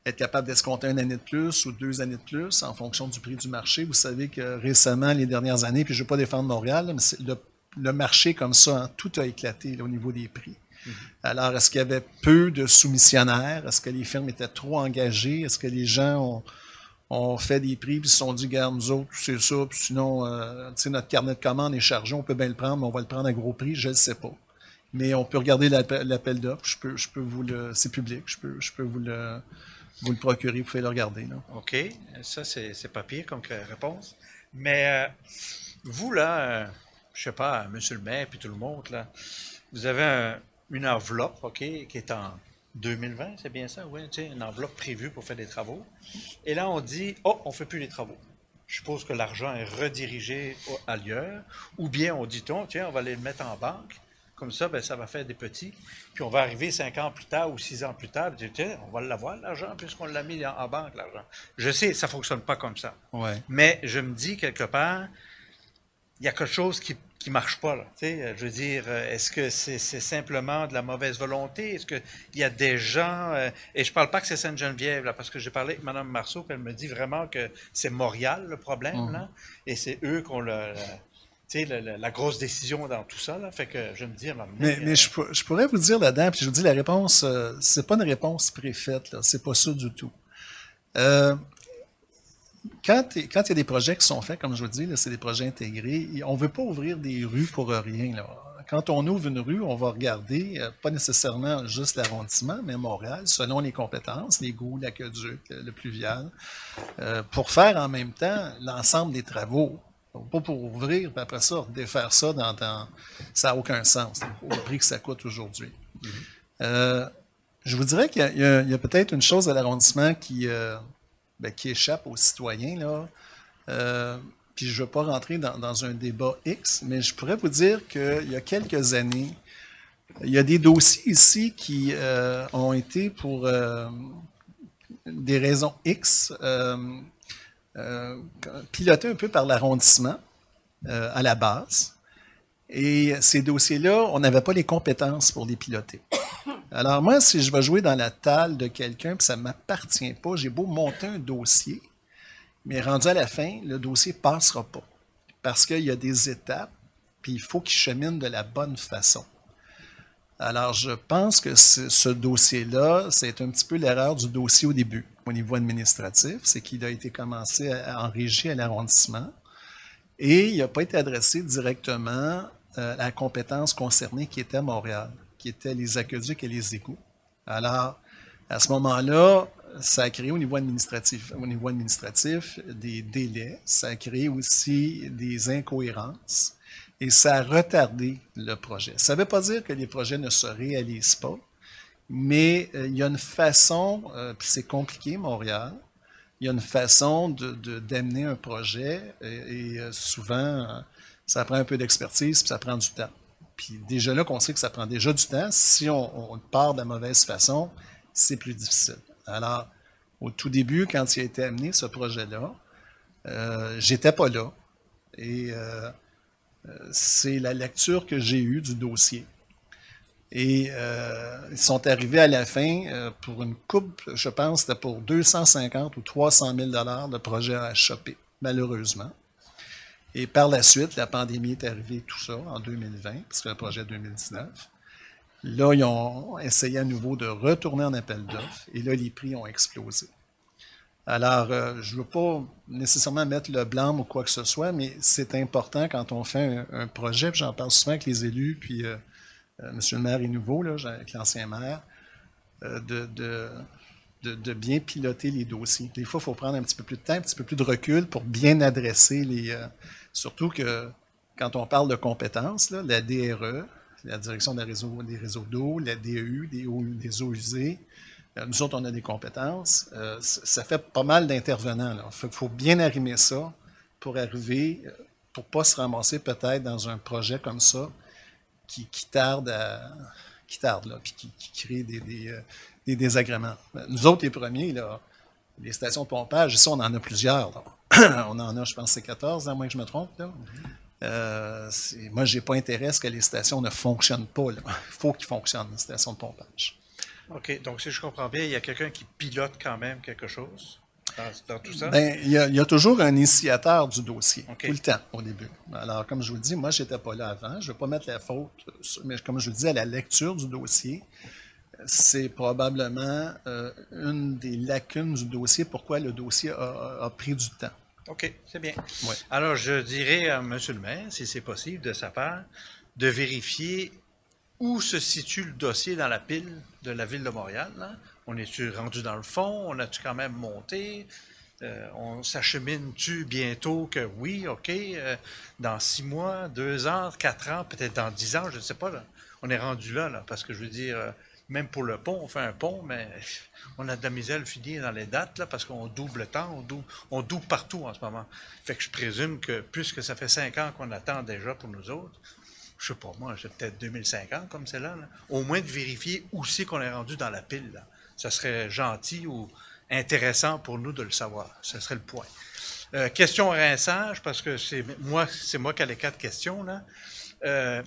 être capable d'escompter 1 année de plus ou 2 années de plus en fonction du prix du marché? Vous savez que récemment, les dernières années, puis je ne veux pas défendre Montréal, là, mais le marché comme ça, hein, tout a éclaté là, au niveau des prix. Alors, est-ce qu'il y avait peu de soumissionnaires? Est-ce que les firmes étaient trop engagées? Est-ce que les gens ont fait des prix puis se sont dit, regarde, nous autres, c'est ça, puis sinon, notre carnet de commandes est chargé, on peut bien le prendre, mais on va le prendre à gros prix, je ne sais pas. Mais on peut regarder l'appel d'offres, je peux vous le... C'est public, je peux vous le procurer, vous pouvez le regarder. Là. OK, ça, c'est pas pire comme réponse. Mais vous, là, je sais pas, monsieur le maire, puis tout le monde, là, vous avez une enveloppe, OK, qui est en 2020, c'est bien ça? Oui, tu sais, une enveloppe prévue pour faire des travaux. Et là, on dit, oh, on ne fait plus les travaux. Je suppose que l'argent est redirigé ailleurs. Ou bien on dit, tiens, on va aller le mettre en banque. Comme ça, ben, ça va faire des petits. Puis on va arriver 5 ans plus tard ou 6 ans plus tard. Tiens, on va l'avoir, l'argent, puisqu'on l'a mis en banque, l'argent. Je sais, ça ne fonctionne pas comme ça. Ouais. Mais je me dis, quelque part, il y a quelque chose qui ne marche pas. Là. Tu sais, je veux dire, est-ce que c'est simplement de la mauvaise volonté? Est-ce qu'il y a des gens... et je ne parle pas que c'est Sainte-Geneviève, là, parce que j'ai parlé avec Mme Marceau, puis elle me dit vraiment que c'est Montréal, le problème, là, et c'est eux qui ont la grosse décision dans tout ça. Là, fait que je me dis... Mais je pourrais vous dire là-dedans, puis je vous dis, la réponse, c'est pas une réponse préfaite, là, c'est pas ça du tout. Quand il y a des projets qui sont faits, comme je vous dis, c'est des projets intégrés, on ne veut pas ouvrir des rues pour rien. Là. Quand on ouvre une rue, on va regarder, pas nécessairement juste l'arrondissement, mais Montréal, selon les compétences, l'égout, l'aqueduc, le pluvial, pour faire en même temps l'ensemble des travaux. Pas pour ouvrir, puis après ça, défaire ça ça n'a aucun sens, au prix que ça coûte aujourd'hui. Je vous dirais qu'il y a peut-être une chose à l'arrondissement qui échappe aux citoyens, là. Puis je ne veux pas rentrer dans un débat X, mais je pourrais vous dire qu'il y a quelques années, il y a des dossiers ici qui ont été pour des raisons X pilotés un peu par l'arrondissement à la base. Et ces dossiers-là, on n'avait pas les compétences pour les piloter. Alors moi, si je vais jouer dans la talle de quelqu'un, puis ça ne m'appartient pas, j'ai beau monter un dossier, mais rendu à la fin, le dossier ne passera pas. Parce qu'il y a des étapes puis il faut qu'il chemine de la bonne façon. Alors, je pense que ce dossier-là, c'est un petit peu l'erreur du dossier au début, au niveau administratif, c'est qu'il a été commencé en régie à l'arrondissement et il n'a pas été adressé directement à la compétence concernée qui était Montréal, qui était les aqueducs et les égouts. Alors, à ce moment-là, ça a créé au niveau administratif des délais, ça a créé aussi des incohérences et ça a retardé le projet. Ça ne veut pas dire que les projets ne se réalisent pas, mais il y a une façon, puis c'est compliqué, Montréal, il y a une façon d'amener un projet et souvent, ça prend un peu d'expertise puis ça prend du temps. Puis déjà là qu'on sait que ça prend déjà du temps, si on part de la mauvaise façon, c'est plus difficile. Alors, au tout début, quand il a été amené, ce projet-là, j'étais pas là. Et c'est la lecture que j'ai eue du dossier. Et ils sont arrivés à la fin pour une coupe, je pense, c'était pour 250 ou 300 000 $ de projet à choper, malheureusement. Et par la suite, la pandémie est arrivée, tout ça, en 2020, parce que le projet 2019. Là, ils ont essayé à nouveau de retourner en appel d'offres, et là, les prix ont explosé. Alors, je ne veux pas nécessairement mettre le blâme ou quoi que ce soit, mais c'est important quand on fait un projet, puis j'en parle souvent avec les élus, puis Monsieur le maire est nouveau, là, avec l'ancien maire, de bien piloter les dossiers. Des fois, il faut prendre un petit peu plus de temps, un petit peu plus de recul pour bien adresser les... surtout que quand on parle de compétences, là, la DRE, la direction des réseaux d'eau, la DEU, des eaux usées, nous autres, on a des compétences. Ça fait pas mal d'intervenants. Il faut bien arrimer ça pour arriver, pour ne pas se ramasser peut-être dans un projet comme ça qui tarde, là, puis qui crée des désagréments. Nous autres, les premiers, là, les stations de pompage, ici, on en a plusieurs. Là. On en a, je pense, c'est 14, à moins que je me trompe. Là. Moi, je n'ai pas intérêt à ce que les stations ne fonctionnent pas. Il faut qu'ils fonctionnent, les stations de pompage. OK. Donc, si je comprends bien, il y a quelqu'un qui pilote quand même quelque chose dans tout ça? Bien, il y a toujours un initiateur du dossier, tout le temps, au début. Alors, comme je vous le dis, moi, je n'étais pas là avant. Je ne veux pas mettre la faute, mais comme je vous le dis, à la lecture du dossier, c'est probablement une des lacunes du dossier, pourquoi le dossier a pris du temps. OK, c'est bien. Ouais. Alors, je dirais à M. le maire, si c'est possible de sa part, de vérifier où se situe le dossier dans la pile de la Ville de Montréal. Là? On est-tu rendu dans le fond? On a-tu quand même monté? On s'achemine-tu bientôt que oui, OK, dans 6 mois, 2 ans, 4 ans, peut-être dans 10 ans, je ne sais pas. Là. On est rendu là, parce que je veux dire, même pour le pont, on fait un pont, mais on a de la misère à le finir dans les dates, là, parce qu'on double le temps, on double partout en ce moment. Fait que je présume que, puisque ça fait 5 ans qu'on attend déjà pour nous autres, je sais pas, moi, j'ai peut-être 2050 comme c'est là, au moins de vérifier où c'est qu'on est rendu dans la pile. Là. Ça serait gentil ou intéressant pour nous de le savoir. Ce serait le point. Question rinçage, parce que c'est moi qui ai les 4 questions. Là.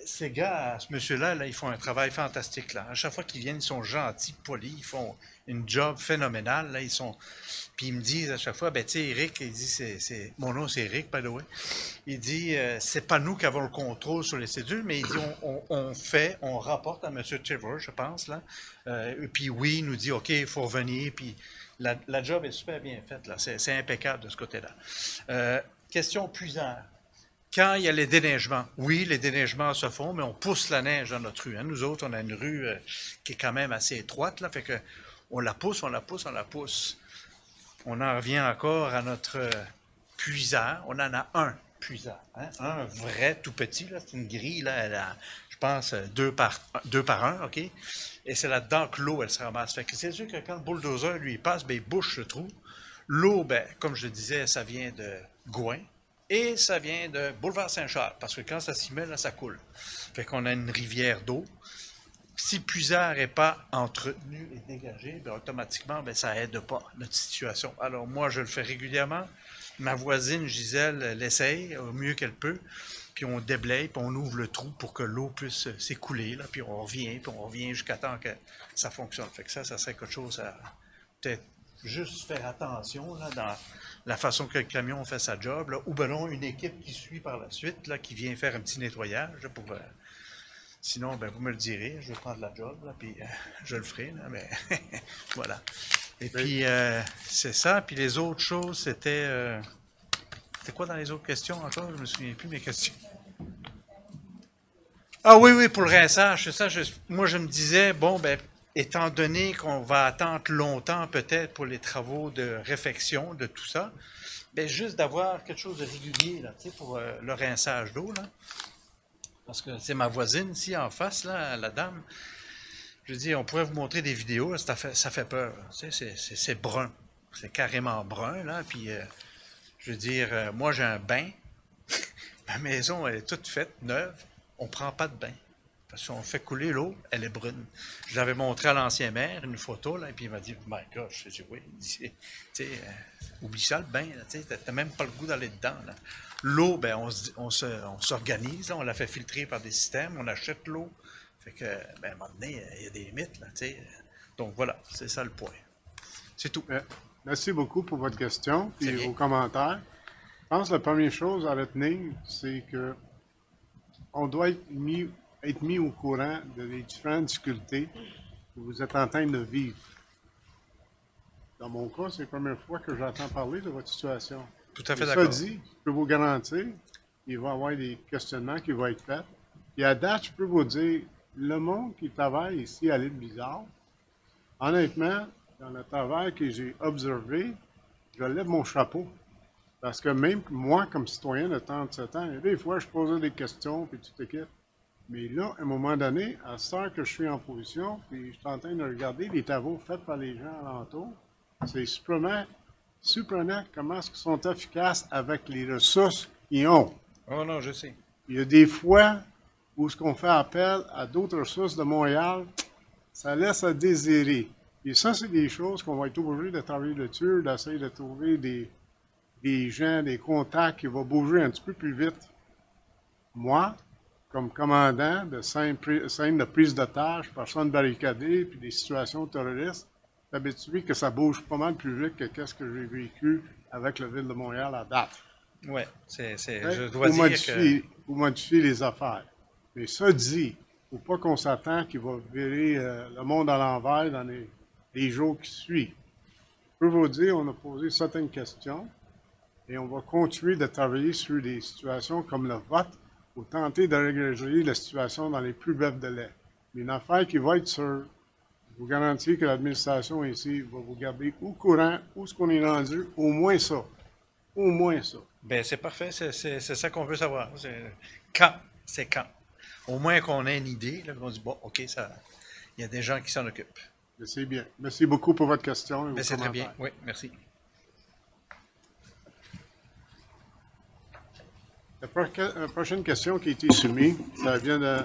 Ces gars, ce monsieur-là, là, ils font un travail fantastique. Là. À chaque fois qu'ils viennent, ils sont gentils, polis, ils font une job phénoménale. Là, puis ils me disent à chaque fois, ben tu sais, Eric, il dit, mon nom c'est Eric, by the way. Il dit, c'est pas nous qui avons le contrôle sur les cédules, mais il dit, on rapporte à M. Trevor, je pense, là. Et puis oui, il nous dit, OK, il faut revenir, puis la job est super bien faite, là. C'est impeccable de ce côté-là. Question puisante. Quand il y a les déneigements, oui, les déneigements se font, mais on pousse la neige dans notre rue. Hein. Nous autres, on a une rue qui est quand même assez étroite, là, fait que on la pousse. On en revient encore à notre puisard. On en a un puisard, hein? Un vrai tout petit, là, c'est une grille, là, elle a, je pense, 2 par 1, OK? Et c'est là-dedans que l'eau, elle se ramasse. Fait que c'est sûr que quand le bulldozer, lui, il passe, ben, il bouche le trou. L'eau, ben, comme je le disais, ça vient de Gouin. Et ça vient de Boulevard Saint-Charles, parce que quand ça s'y met, là, ça coule. Fait qu'on a une rivière d'eau. Si le puisard n'est pas entretenu et dégagé, bien, automatiquement, bien, ça n'aide pas notre situation. Alors, moi, je le fais régulièrement. Ma voisine, Gisèle, l'essaye au mieux qu'elle peut. Puis on déblaye, puis on ouvre le trou pour que l'eau puisse s'écouler. Là, puis on revient jusqu'à temps que ça fonctionne. Fait que ça serait quelque chose à peut-être juste faire attention là, dans la façon que le camion fait sa job, là, ou ben non, une équipe qui suit par la suite, là, qui vient faire un petit nettoyage là, pour... sinon, ben, vous me le direz, je vais prendre la job, là, puis je le ferai, là, mais voilà. Et puis, c'est ça. Puis les autres choses, c'était... c'était quoi dans les autres questions encore? Je me souviens plus de mes questions. Ah oui, pour le rinçage, c'est ça. Moi, je me disais, bon, ben, étant donné qu'on va attendre longtemps peut-être pour les travaux de réfection de tout ça, ben, juste d'avoir quelque chose de régulier là, pour le rinçage d'eau. Là. Parce que c'est ma voisine ici en face, là, la dame. Je dis, on pourrait vous montrer des vidéos, là, ça fait peur. C'est brun. C'est carrément brun. Là, puis, je veux dire, moi j'ai un bain. Ma maison elle est toute faite, neuve. On ne prend pas de bain. Parce qu'on fait couler l'eau, elle est brune. Je l'avais montré à l'ancien maire, une photo, là, et puis il m'a dit, my gosh, j'ai dit, oui, oublie ça le bain, tu n'as même pas le goût d'aller dedans. L'eau, ben, on s'organise, on la fait filtrer par des systèmes, on achète l'eau. Fait que, ben, à un moment donné, il y a des limites, là, tu sais. Donc voilà, c'est ça le point. C'est tout. Merci beaucoup pour votre question et vos commentaires. Je pense que la première chose à retenir, c'est que on doit être mis au courant des différentes difficultés que vous êtes en train de vivre. Dans mon cas, c'est la première fois que j'entends parler de votre situation. Tout à fait d'accord. Ça dit, je peux vous garantir qu'il va y avoir des questionnements qui vont être faits. Et à date, je peux vous dire, le monde qui travaille ici à l'île Bizarre, honnêtement, dans le travail que j'ai observé, je lève mon chapeau. Parce que même moi, comme citoyen de 37 ans, des fois, je posais des questions, puis toute l'équipe. Mais là, à un moment donné, à ce temps que je suis en position, puis je suis en train de regarder les travaux faits par les gens alentour, c'est surprenant comment ils sont efficaces avec les ressources qu'ils ont. Oh non, je sais. Il y a des fois où ce qu'on fait appel à d'autres ressources de Montréal, ça laisse à désirer. Et ça, c'est des choses qu'on va être obligé de travailler dessus, d'essayer de trouver des gens, des contacts qui vont bouger un petit peu plus vite. Moi, comme commandant de scène de prise d'otage, personnes barricadées, puis des situations terroristes, je suis habitué que ça bouge pas mal plus vite que ce que j'ai vécu avec la Ville de Montréal à date. Oui, je dois dire que... Vous modifiez les affaires. Mais ça dit, il ne faut pas qu'on s'attend qu'il va virer le monde à l'envers dans les jours qui suivent. Je peux vous dire, on a posé certaines questions et on va continuer de travailler sur des situations comme le vote pour tenter de régler la situation dans les plus brefs délais. Mais une affaire qui va être sûre, je vous garantis que l'administration ici va vous garder au courant où ce qu'on est rendu, au moins ça. Au moins ça. Bien, c'est parfait, c'est ça qu'on veut savoir. Quand? C'est quand? Au moins qu'on ait une idée, là, qu'on dit, bon, OK, ça, il y a des gens qui s'en occupent. C'est bien. Merci beaucoup pour votre question. C'est très bien. Oui, merci. La prochaine question qui a été soumise, ça vient de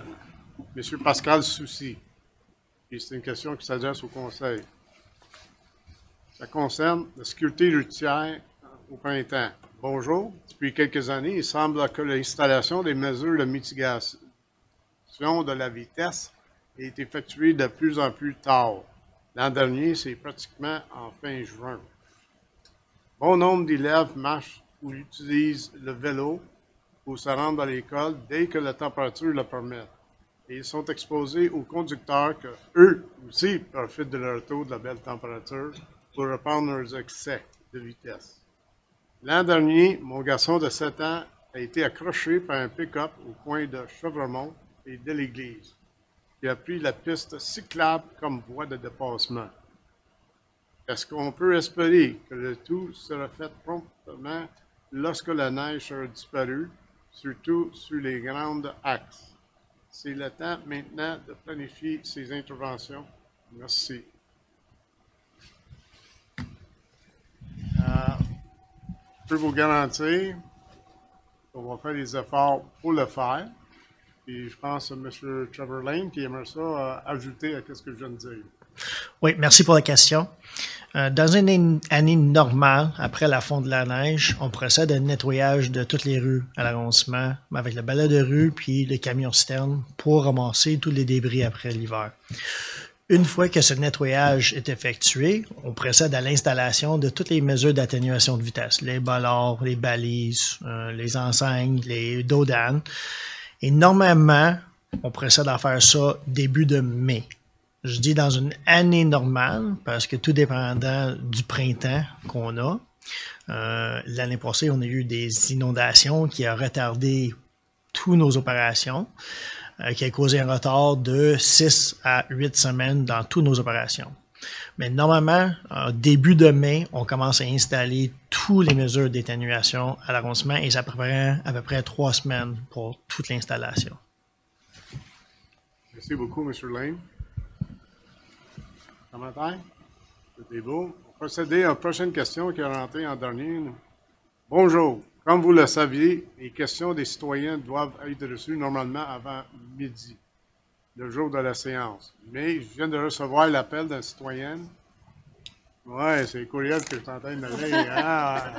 M. Pascal Soucy. C'est une question qui s'adresse au Conseil. Ça concerne la sécurité routière au printemps. Bonjour. Depuis quelques années, il semble que l'installation des mesures de mitigation de la vitesse est effectuée de plus en plus tard. L'an dernier, c'est pratiquement en fin juin. Bon nombre d'élèves marchent ou utilisent le vélo pour se rendre à l'école dès que la température le permet. Et ils sont exposés aux conducteurs que eux aussi profitent de leur taux de la belle température pour reprendre leurs excès de vitesse. L'an dernier, mon garçon de 7 ans a été accroché par un pick-up au coin de Chevremont et de l'église. Il a pris la piste cyclable comme voie de dépassement. Est-ce qu'on peut espérer que le tout sera fait promptement lorsque la neige sera disparue, surtout sur les grands axes? C'est le temps maintenant de planifier ces interventions. Merci. Je peux vous garantir qu'on va faire des efforts pour le faire. Et je pense à M. Trevor Lane qui aimerait ça ajouter à ce que je viens de dire. Oui, merci pour la question. Dans une année normale, après la fonte de la neige, on procède à un nettoyage de toutes les rues à l'arrondissement avec le balai de rue puis le camion citerne pour ramasser tous les débris après l'hiver. Une fois que ce nettoyage est effectué, on procède à l'installation de toutes les mesures d'atténuation de vitesse, les bolards, les balises, les enseignes, les dodanes. Et normalement, on procède à faire ça début de mai. Je dis dans une année normale, parce que tout dépendant du printemps qu'on a. L'année passée, on a eu des inondations qui ont retardé toutes nos opérations, qui a causé un retard de 6 à 8 semaines dans toutes nos opérations. Mais normalement, début de mai, on commence à installer toutes les mesures d'atténuation à l'arrondissement et ça prend à peu près 3 semaines pour toute l'installation. Merci beaucoup, M. Lane. Commentaire? C'était beau. On va procéder à la prochaine question qui est rentrée en dernier. Bonjour. Comme vous le saviez, les questions des citoyens doivent être reçues normalement avant midi, le jour de la séance. Mais je viens de recevoir l'appel d'une citoyenne. Ouais, c'est le courriel que je suis en train de lire. Ah,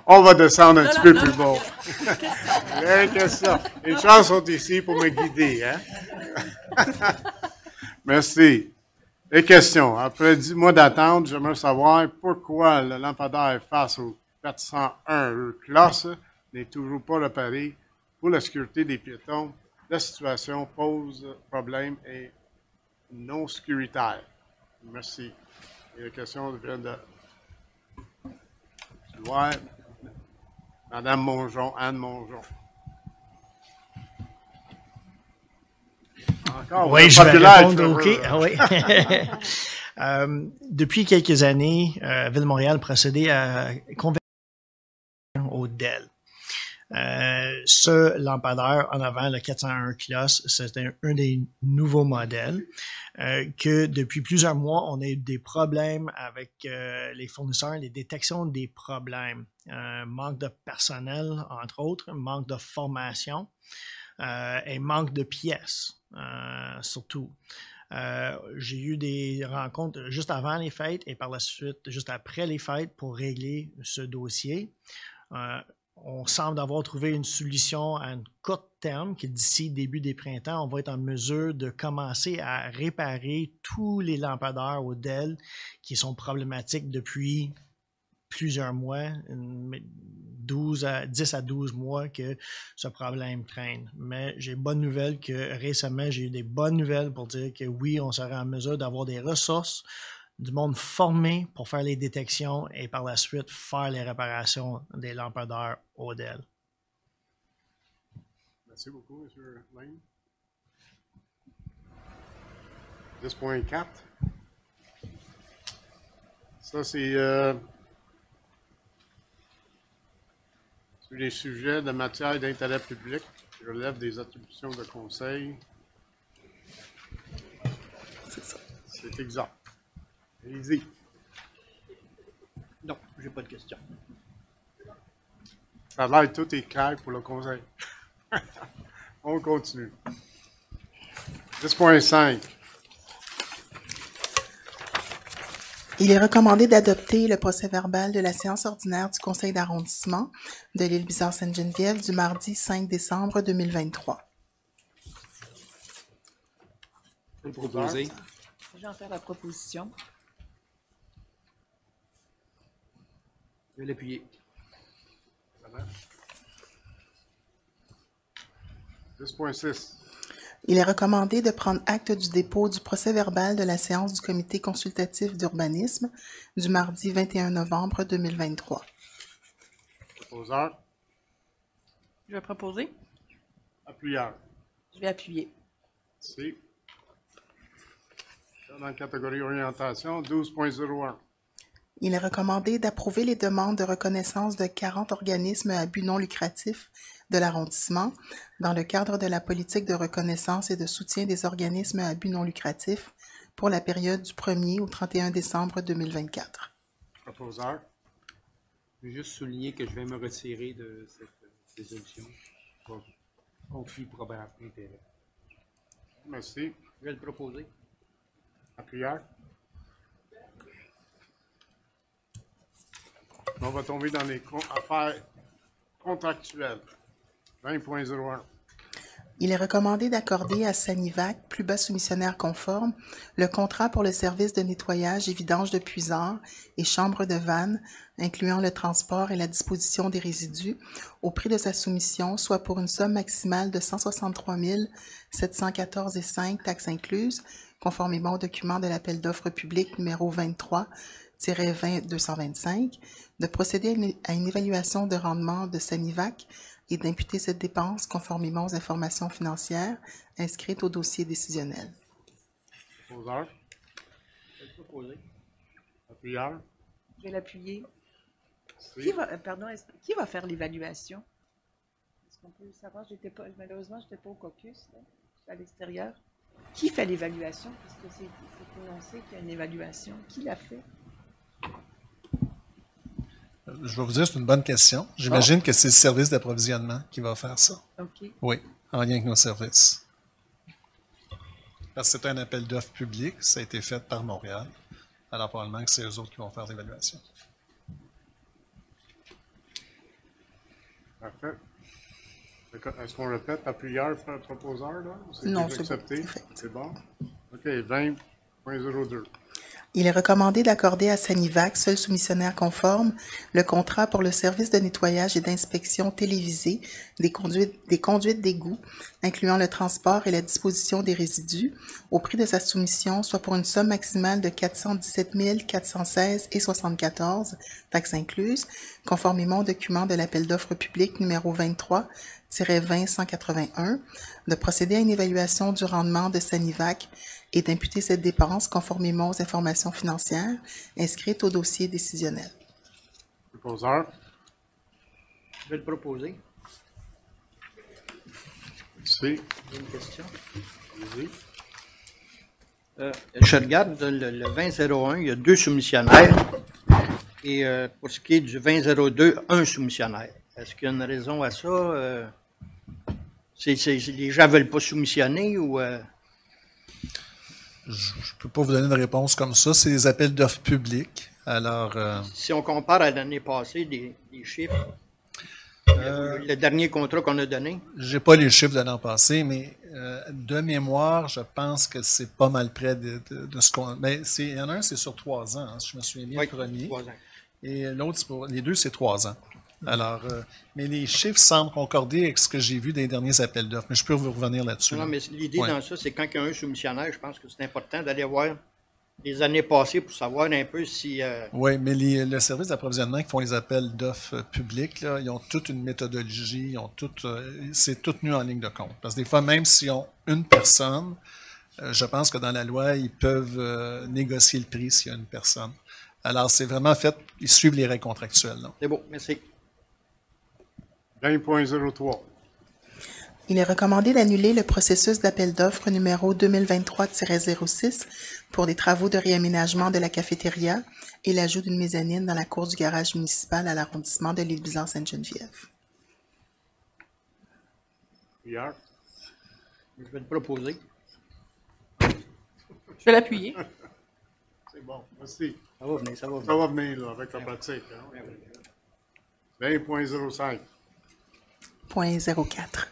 on va descendre un petit peu plus bas. Les questions. Les gens sont ici pour me guider. Hein? Merci. Les questions. Après 10 mois d'attente, j'aimerais savoir pourquoi le lampadaire face au 401 rue Closse n'est toujours pas réparé pour la sécurité des piétons. La situation pose problème et non sécuritaire. Merci. Et la question vient de Madame Mongeon, Anne Mongeon. Encore, oui, je vais répondre. OK. Ah, oui. Depuis quelques années, Ville de Montréal procédait à convertir au DEL. Ce lampadaire en avant, le 401 Closse, c'était un des nouveaux modèles que depuis plusieurs mois, on a eu des problèmes avec les fournisseurs, les détections des problèmes. Manque de personnel, entre autres, manque de formation et manque de pièces, surtout. J'ai eu des rencontres juste avant les fêtes et par la suite, juste après les fêtes pour régler ce dossier. On semble avoir trouvé une solution à un court terme qui d'ici début des printemps, on va être en mesure de commencer à réparer tous les lampadaires au DEL qui sont problématiques depuis plusieurs mois, 10 à 12 mois que ce problème traîne. Mais j'ai bonne nouvelle que récemment, j'ai eu des bonnes nouvelles pour dire que oui, on serait en mesure d'avoir des ressources, du monde formé pour faire les détections et par la suite faire les réparations des lampadaires au DEL. Merci beaucoup, M. Lane. 10.4. Ça, c'est sur les sujets de matière d'intérêt public qui relèvent des attributions de conseil. C'est ça. C'est exact. Allez-y. Non, j'ai pas de questions. Ça a l'air que tout est clair pour le conseil. On continue. 10.5. Il est recommandé d'adopter le procès-verbal de la séance ordinaire du conseil d'arrondissement de l'île Bizard-Sainte-Geneviève du mardi 5 décembre 2023. Je vais proposer. Je vais en faire la proposition. Je vais l'appuyer. 10.6. Il est recommandé de prendre acte du dépôt du procès-verbal de la séance du comité consultatif d'urbanisme du mardi 21 novembre 2023. Proposeur. Je vais proposer. Appuyeur. Je vais appuyer. C. Dans la catégorie orientation, 12.01. Il est recommandé d'approuver les demandes de reconnaissance de 40 organismes à but non lucratif de l'arrondissement dans le cadre de la politique de reconnaissance et de soutien des organismes à but non lucratif pour la période du 1er au 31 décembre 2024. Proposeur. Je veux juste souligner que je vais me retirer de cette résolution. Conflit probable d'intérêt. Merci. Je vais le proposer. Appuyeur. On va tomber dans les affaires contractuelles. 20.01. Il est recommandé d'accorder à Sanivac, plus bas soumissionnaire conforme, le contrat pour le service de nettoyage et vidange de puisards et chambre de vannes, incluant le transport et la disposition des résidus, au prix de sa soumission, soit pour une somme maximale de 163 714,5 taxes incluses, conformément au document de l'appel d'offres public numéro 23-20-225, de procéder à une évaluation de rendement de Sanivac et d'imputer cette dépense conformément aux informations financières inscrites au dossier décisionnel. Proposeur. Appuyeur. Je vais l'appuyer. Merci. Qui va faire l'évaluation? Est-ce qu'on peut le savoir? Malheureusement, je n'étais pas au caucus, là. J'étais à l'extérieur. Qui fait l'évaluation? Puisque c'est énoncé qu'il y a une évaluation. Qui l'a fait? Je vais vous dire, c'est une bonne question. J'imagine que c'est le service d'approvisionnement qui va faire ça. OK. Oui, en lien avec nos services. Parce que c'est un appel d'offres public, ça a été fait par Montréal. Alors, probablement que c'est eux autres qui vont faire l'évaluation. Parfait. Est-ce qu'on répète appuyeur, proposeur, là? Non, déjà c'est accepté? bon. C'est bon? OK, 20.02. Il est recommandé d'accorder à Sanivac, seul soumissionnaire conforme, le contrat pour le service de nettoyage et d'inspection télévisée des conduites d'égout, incluant le transport et la disposition des résidus, au prix de sa soumission, soit pour une somme maximale de 417 416,74 taxes incluses, conformément au document de l'appel d'offres public numéro 23-20-181, de procéder à une évaluation du rendement de Sanivac et d'imputer cette dépense conformément aux informations financières inscrites au dossier décisionnel. Proposeur. Je vais le proposer. Merci. J'ai une question. Allez-y. Je regarde le 2001, il y a 2 soumissionnaires. Et pour ce qui est du 2002, 1 soumissionnaire. Est-ce qu'il y a une raison à ça? Les gens ne veulent pas soumissionner ou... Je ne peux pas vous donner une réponse comme ça. C'est des appels d'offres publics. Alors, Si on compare à l'année passée, des chiffres, le dernier contrat qu'on a donné. je n'ai pas les chiffres de l'an passé, mais de mémoire, je pense que c'est pas mal près de ce qu'on... Mais il y en a un, c'est sur 3 ans, hein, si je me souviens bien, Oui, le premier. 3 ans. Et l'autre, les deux, c'est 3 ans. Alors, mais les chiffres semblent concorder avec ce que j'ai vu des derniers appels d'offres, mais je peux vous revenir là-dessus. Non, là. mais l'idée Ouais. dans ça, c'est quand il y a un soumissionnaire, je pense que c'est important d'aller voir les années passées pour savoir un peu si... Oui, mais le service d'approvisionnement qui font les appels d'offres publics, là, ils ont toute une méthodologie, c'est tout tenu en ligne de compte. Parce que des fois, même s'ils ont une personne, je pense que dans la loi, ils peuvent négocier le prix s'il y a une personne. Alors, c'est vraiment fait, ils suivent les règles contractuelles. là. C'est beau, merci. 20.03. Il est recommandé d'annuler le processus d'appel d'offres numéro 2023-06 pour des travaux de réaménagement de la cafétéria et l'ajout d'une mezzanine dans la cour du garage municipal à l'arrondissement de l'Île-Bizarre-Sainte-Geneviève. Appuyeur. Je vais le proposer. Je vais l'appuyer. C'est bon. Merci. Ça va venir, ça va venir. Ça va venir là, avec la pratique. Hein? 20.05. Point 04.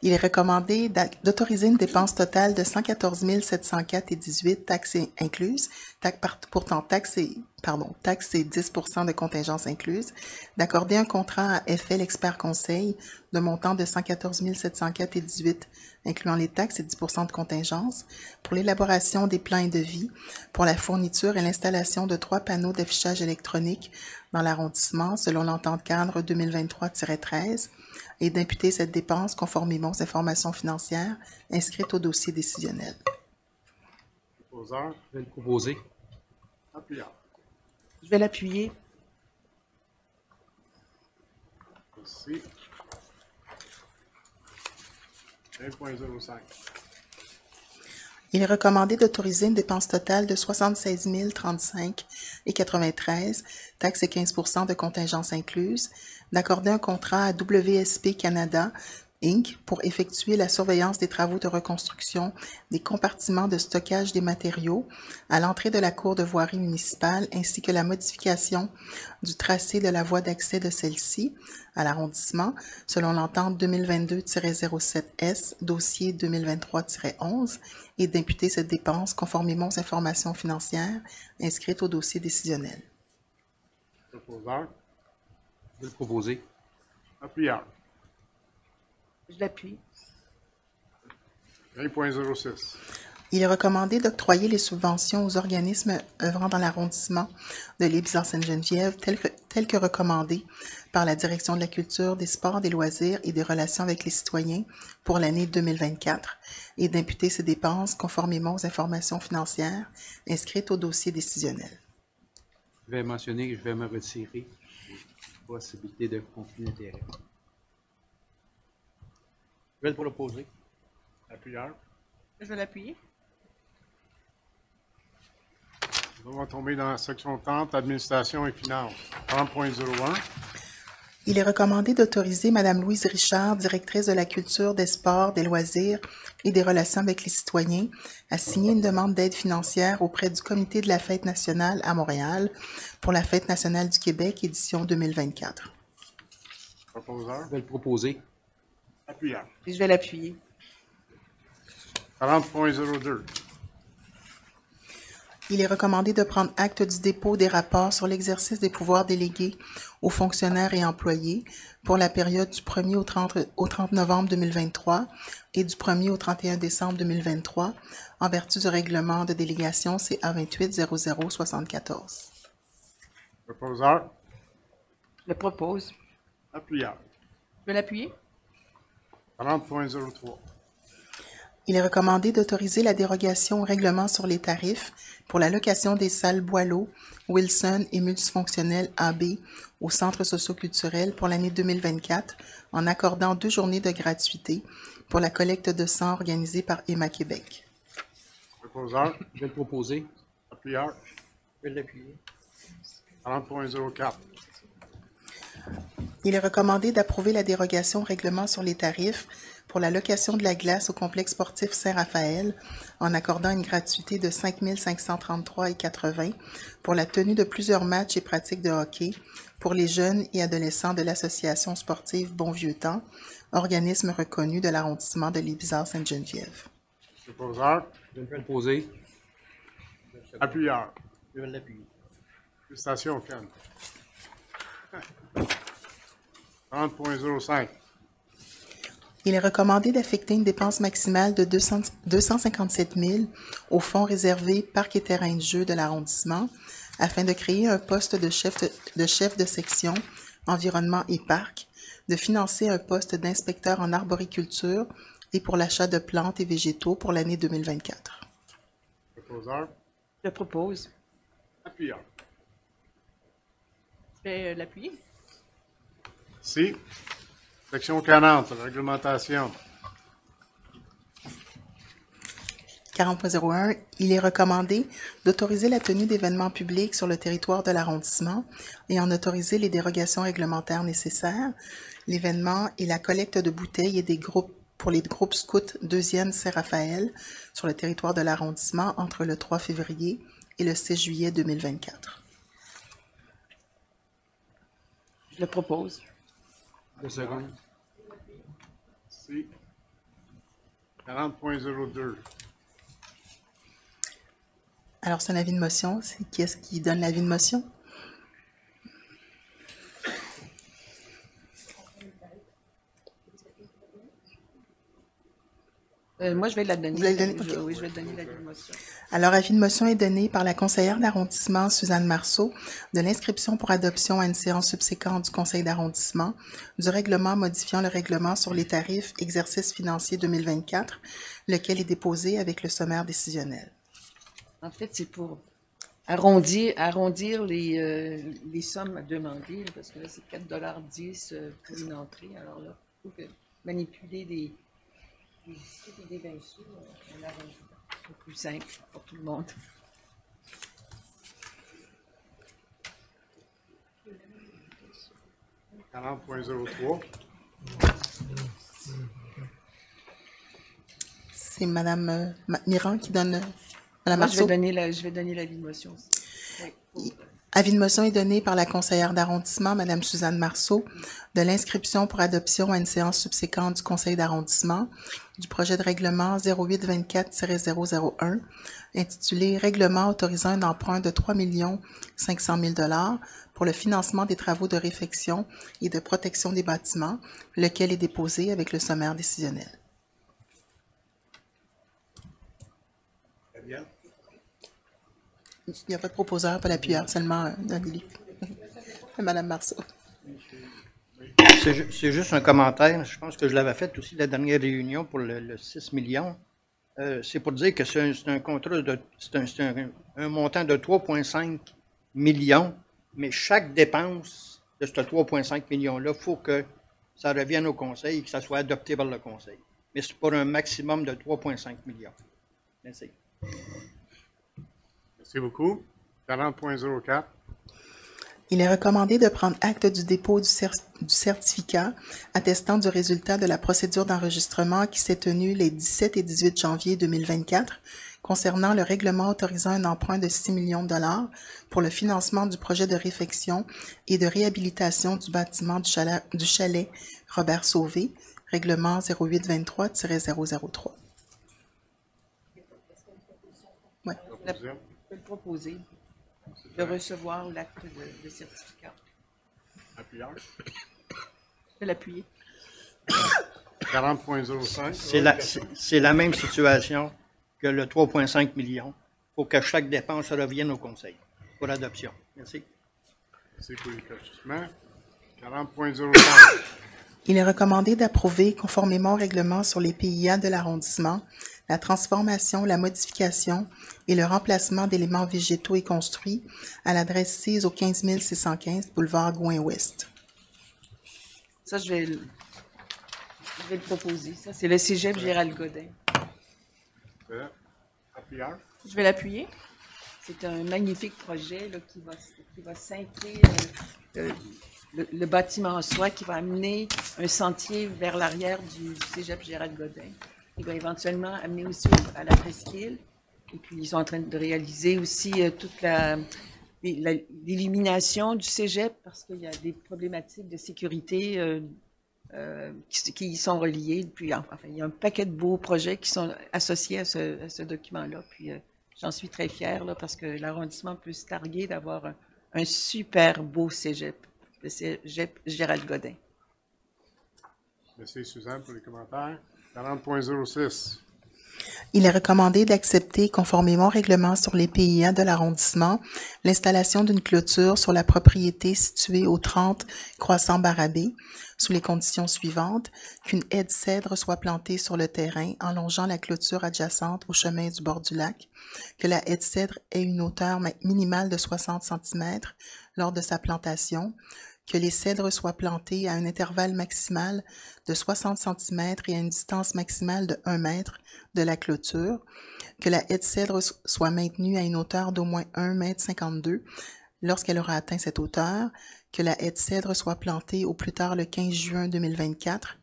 Il est recommandé d'autoriser une dépense totale de 114 704,18 taxes incluses, taxes et 10 % de contingence incluse, d'accorder un contrat à FL Expert Conseil de montant de 114 704,18 incluant les taxes et 10 % de contingence, pour l'élaboration des plans et devis, pour la fourniture et l'installation de 3 panneaux d'affichage électronique dans l'arrondissement selon l'entente cadre 2023-13, et d'imputer cette dépense conformément aux informations financières inscrites au dossier décisionnel. Proposeur. Je vais le proposer. Appuyeur. Je vais l'appuyer. Merci. 20.05. Il est recommandé d'autoriser une dépense totale de 76 035,93, taxes et 15 % de contingence incluse, d'accorder un contrat à WSP Canada Inc. pour effectuer la surveillance des travaux de reconstruction des compartiments de stockage des matériaux à l'entrée de la cour de voirie municipale ainsi que la modification du tracé de la voie d'accès de celle-ci à l'arrondissement selon l'entente 2022-07S, dossier 2023-11 et d'imputer cette dépense conformément aux informations financières inscrites au dossier décisionnel. Proposeur. Je vais le proposer. Appuyeur. Je l'appuie. 20.06. Il est recommandé d'octroyer les subventions aux organismes œuvrant dans l'arrondissement de Lévis-en-Sainte-Geneviève telles que recommandées par la Direction de la culture, des sports, des loisirs et des relations avec les citoyens pour l'année 2024 et d'imputer ces dépenses conformément aux informations financières inscrites au dossier décisionnel. Je vais mentionner que je vais me retirer. Possibilité de conflit d'intérêt. Je vais le proposer. Appuyeur. Je vais l'appuyer. On va tomber dans la section 30, administration et finances. 30.01. Il est recommandé d'autoriser Mme Louise Richard, directrice de la culture, des sports, des loisirs et des relations avec les citoyens, à signer une demande d'aide financière auprès du Comité de la Fête nationale à Montréal pour la Fête nationale du Québec, édition 2024. Proposeur. Je vais le proposer. Appuyeur. Et je vais l'appuyer. 40.02. Il est recommandé de prendre acte du dépôt des rapports sur l'exercice des pouvoirs délégués aux fonctionnaires et employés pour la période du 1er au 30 novembre 2023 et du 1er au 31 décembre 2023 en vertu du règlement de délégation CA 280074. Proposeur. Je le propose. Appuyeur. Je vais l'appuyer. 40.03. Il est recommandé d'autoriser la dérogation au règlement sur les tarifs pour la location des salles Boileau, Wilson et multifonctionnelles AB au Centre socio-culturel pour l'année 2024 en accordant 2 journées de gratuité pour la collecte de sang organisée par Emma Québec. Proposeur. Je vais le proposer. Appuyeur. Je vais l'appuyer. 40.04. Il est recommandé d'approuver la dérogation au règlement sur les tarifs pour la location de la glace au complexe sportif Saint-Raphaël en accordant une gratuité de 5 533,80 pour la tenue de plusieurs matchs et pratiques de hockey pour les jeunes et adolescents de l'association sportive Bon Vieux Temps, organisme reconnu de l'arrondissement de Lévis-Sainte-Geneviève. Proposeur. Je vais le proposer. Appuyeur. Je vais l'appuyer. Félicitations, Ken. 30.05. Il est recommandé d'affecter une dépense maximale de 257 000 au fonds réservé Parcs et terrains de jeu de l'arrondissement afin de créer un poste de chef de section environnement et parc, de financer un poste d'inspecteur en arboriculture et pour l'achat de plantes et végétaux pour l'année 2024. Proposeur. Je le propose. Appuyeur. Je vais l'appuyer. Si. Section 40, réglementation. 40.01, il est recommandé d'autoriser la tenue d'événements publics sur le territoire de l'arrondissement et en autoriser les dérogations réglementaires nécessaires. L'événement est la collecte de bouteilles et des groupes pour les groupes scouts 2e Saint-Raphaël sur le territoire de l'arrondissement entre le 3 février et le 6 juillet 2024. Je le propose. 2 secondes. Si. 40.02. Alors, c'est un avis de motion. C'est qui est-ce qui donne l'avis de motion? Moi, je vais la donner. Vous voulez la donner? Ok. Oui, je vais donner l'avis de motion. Alors, avis de motion est donné par la conseillère d'arrondissement Suzanne Marceau de l'inscription pour adoption à une séance subséquente du conseil d'arrondissement du règlement modifiant le règlement sur les tarifs exercice financier 2024, lequel est déposé avec le sommaire décisionnel. En fait, c'est pour arrondir les sommes demandées, là, parce que là, c'est 4,10 $ pour une entrée. Alors là, il faut que manipuler des sites et des 20 sous, on arrondit. C'est plus simple pour tout le monde. $40.03. C'est Mme Mirand qui donne. Mme Moi, je Marceau. vais donner l'avis de motion aussi. Oui. Avis de motion est donné par la conseillère d'arrondissement, Mme Suzanne Marceau, de l'inscription pour adoption à une séance subséquente du conseil d'arrondissement du projet de règlement 0824-001 intitulé « Règlement autorisant un emprunt de 3 500 000 $ pour le financement des travaux de réfection et de protection des bâtiments, lequel est déposé avec le sommaire décisionnel. » Très bien. Il n'y a pas de proposeur, pas d'appuyeur, seulement un délit. Madame Marceau. C'est juste un commentaire. Je pense que je l'avais fait aussi la dernière réunion pour le 6 millions. C'est pour dire que c'est un contrat c'est un montant de 3,5 millions, mais chaque dépense de ce 3,5 millions-là, il faut que ça revienne au conseil et que ça soit adopté par le conseil. Mais c'est pour un maximum de 3,5 millions. Merci. Merci beaucoup. 40.04. Il est recommandé de prendre acte du dépôt du certificat attestant du résultat de la procédure d'enregistrement qui s'est tenue les 17 et 18 janvier 2024 concernant le règlement autorisant un emprunt de 6 millions de $ pour le financement du projet de réfection et de réhabilitation du bâtiment du chalet Robert Sauvé, règlement 0823-003. Ouais. Je peux le proposer de recevoir l'acte de certificat. Appuyeur. Je peux l'appuyer. 40.05. C'est la même situation que le 3,5 millions. Il faut que chaque dépense revienne au conseil pour l'adoption. Merci. Merci pour l'éclaircissement. 40.05. Il est recommandé d'approuver, conformément au règlement sur les PIA de l'arrondissement, la transformation, la modification et le remplacement d'éléments végétaux et construits à l'adresse 6 au 15 615 boulevard Gouin-Ouest. Ça, je vais le proposer. Ça, c'est le cégep Gérald Godin. Appuyeur. Je vais l'appuyer. C'est un magnifique projet là, qui va cinquer le bâtiment en soi, qui va amener un sentier vers l'arrière du cégep Gérald Godin. Il va éventuellement amener aussi à la presqu'île. Et puis, ils sont en train de réaliser aussi toute l'illumination du cégep parce qu'il y a des problématiques de sécurité qui y sont reliées. Puis, enfin, il y a un paquet de beaux projets qui sont associés à ce document-là. Puis, j'en suis très fière là, parce que l'arrondissement peut se targuer d'avoir un super beau cégep, le cégep Gérald Godin. Merci Suzanne pour les commentaires. 40.06. Il est recommandé d'accepter, conformément au règlement sur les PIA de l'arrondissement, l'installation d'une clôture sur la propriété située au 30 Croissant Barabé, sous les conditions suivantes: qu'une haie de cèdre soit plantée sur le terrain en longeant la clôture adjacente au chemin du bord du lac, que la haie de cèdre ait une hauteur minimale de 60 cm lors de sa plantation, que les cèdres soient plantés à un intervalle maximal de 60 cm et à une distance maximale de 1 mètre de la clôture, que la haie de cèdre soit maintenue à une hauteur d'au moins 1,52 m lorsqu'elle aura atteint cette hauteur, que la haie de cèdre soit plantée au plus tard le 15 juin 2024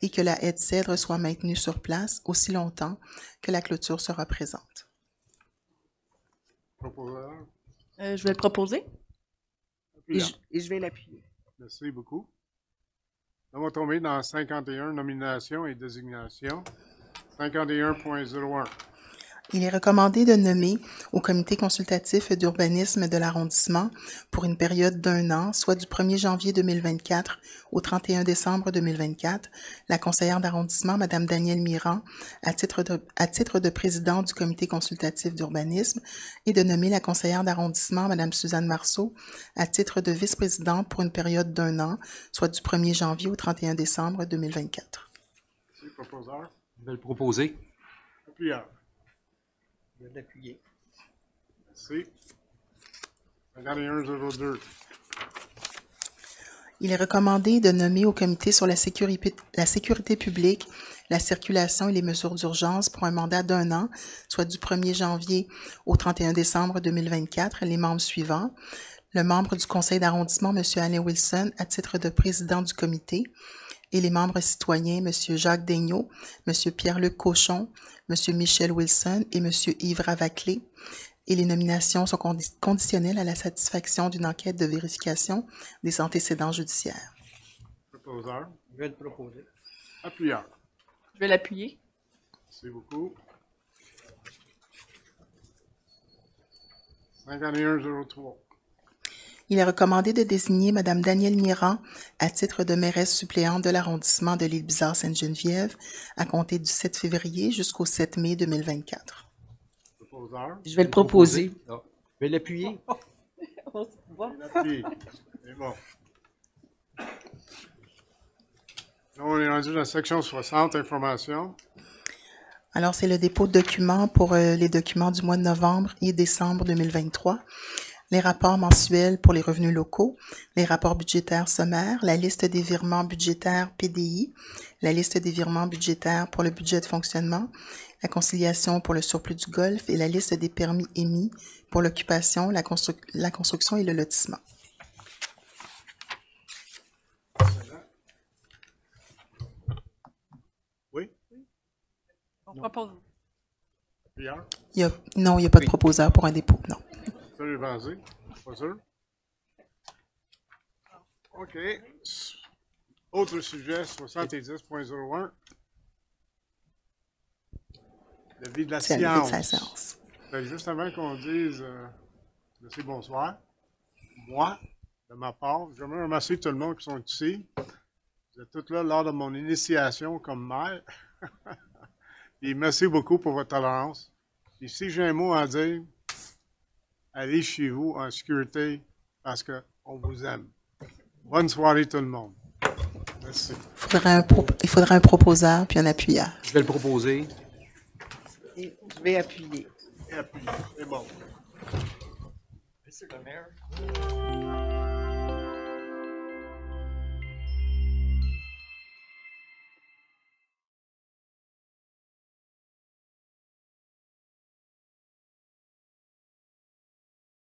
et que la haie de cèdre soit maintenue sur place aussi longtemps que la clôture sera présente. Proposeur. Je vais le proposer. Et je vais l'appuyer. Merci beaucoup. On va tomber dans 51, nomination et désignation. 51.01. Il est recommandé de nommer au comité consultatif d'urbanisme de l'arrondissement pour une période d'1 an, soit du 1er janvier 2024 au 31 décembre 2024, la conseillère d'arrondissement, Mme Danielle Mirand, à titre de présidente du comité consultatif d'urbanisme, et de nommer la conseillère d'arrondissement, Mme Suzanne Marceau, à titre de vice-présidente pour une période d'1 an, soit du 1er janvier au 31 décembre 2024. Merci, proposeur. Je vais le proposer. Appuyeur. Je vais l'appuyer. Merci. 51.02. Il est recommandé de nommer au comité sur la sécurité publique, la circulation et les mesures d'urgence pour un mandat d'1 an, soit du 1er janvier au 31 décembre 2024, les membres suivants. Le membre du conseil d'arrondissement, M. Alain Wilson, à titre de président du comité. et les membres citoyens M. Jacques Daigneault, M. Pierre-Luc Cochon, M. Michel Wilson et M. Yves Ravaclé. Et les nominations sont conditionnelles à la satisfaction d'une enquête de vérification des antécédents judiciaires. Proposeur. Je vais le proposer. Appuyeur. Je vais l'appuyer. Merci beaucoup. 5103. Il est recommandé de désigner Mme Danielle Mirand à titre de mairesse suppléante de l'arrondissement de l'Île-Bizarre-Sainte-Geneviève à compter du 7 février jusqu'au 7 mai 2024. Proposeur. Je vais le proposer. Je vais l'appuyer. Appuyé. C'est bon. Là, on est rendu dans la section 60, information. Alors, c'est le dépôt de documents pour les documents du mois de novembre et décembre 2023, les rapports mensuels pour les revenus locaux, les rapports budgétaires sommaires, la liste des virements budgétaires PDI, la liste des virements budgétaires pour le budget de fonctionnement, la conciliation pour le surplus du golf et la liste des permis émis pour l'occupation, la construction et le lotissement. Oui? On propose. Appuyeur. Non, il n'y a pas de proposeur pour un dépôt, non. Salut, vas-y. Pas sûr? OK. Autre sujet, 70.01. Le vie de la C'est la levée de science. sa séance. Fait que juste avant qu'on dise merci, bonsoir, moi, de ma part, j'aimerais remercier tout le monde qui sont ici. Vous êtes tous là lors de mon initiation comme maire. Et merci beaucoup pour votre tolérance. Et si j'ai un mot à dire, allez chez vous en sécurité parce qu'on vous aime. Bonne soirée tout le monde. Merci. Il faudrait un proposeur puis un appuyeur. Je vais le proposer. Et je vais appuyer. Et appuyer. C'est bon. Monsieur le maire.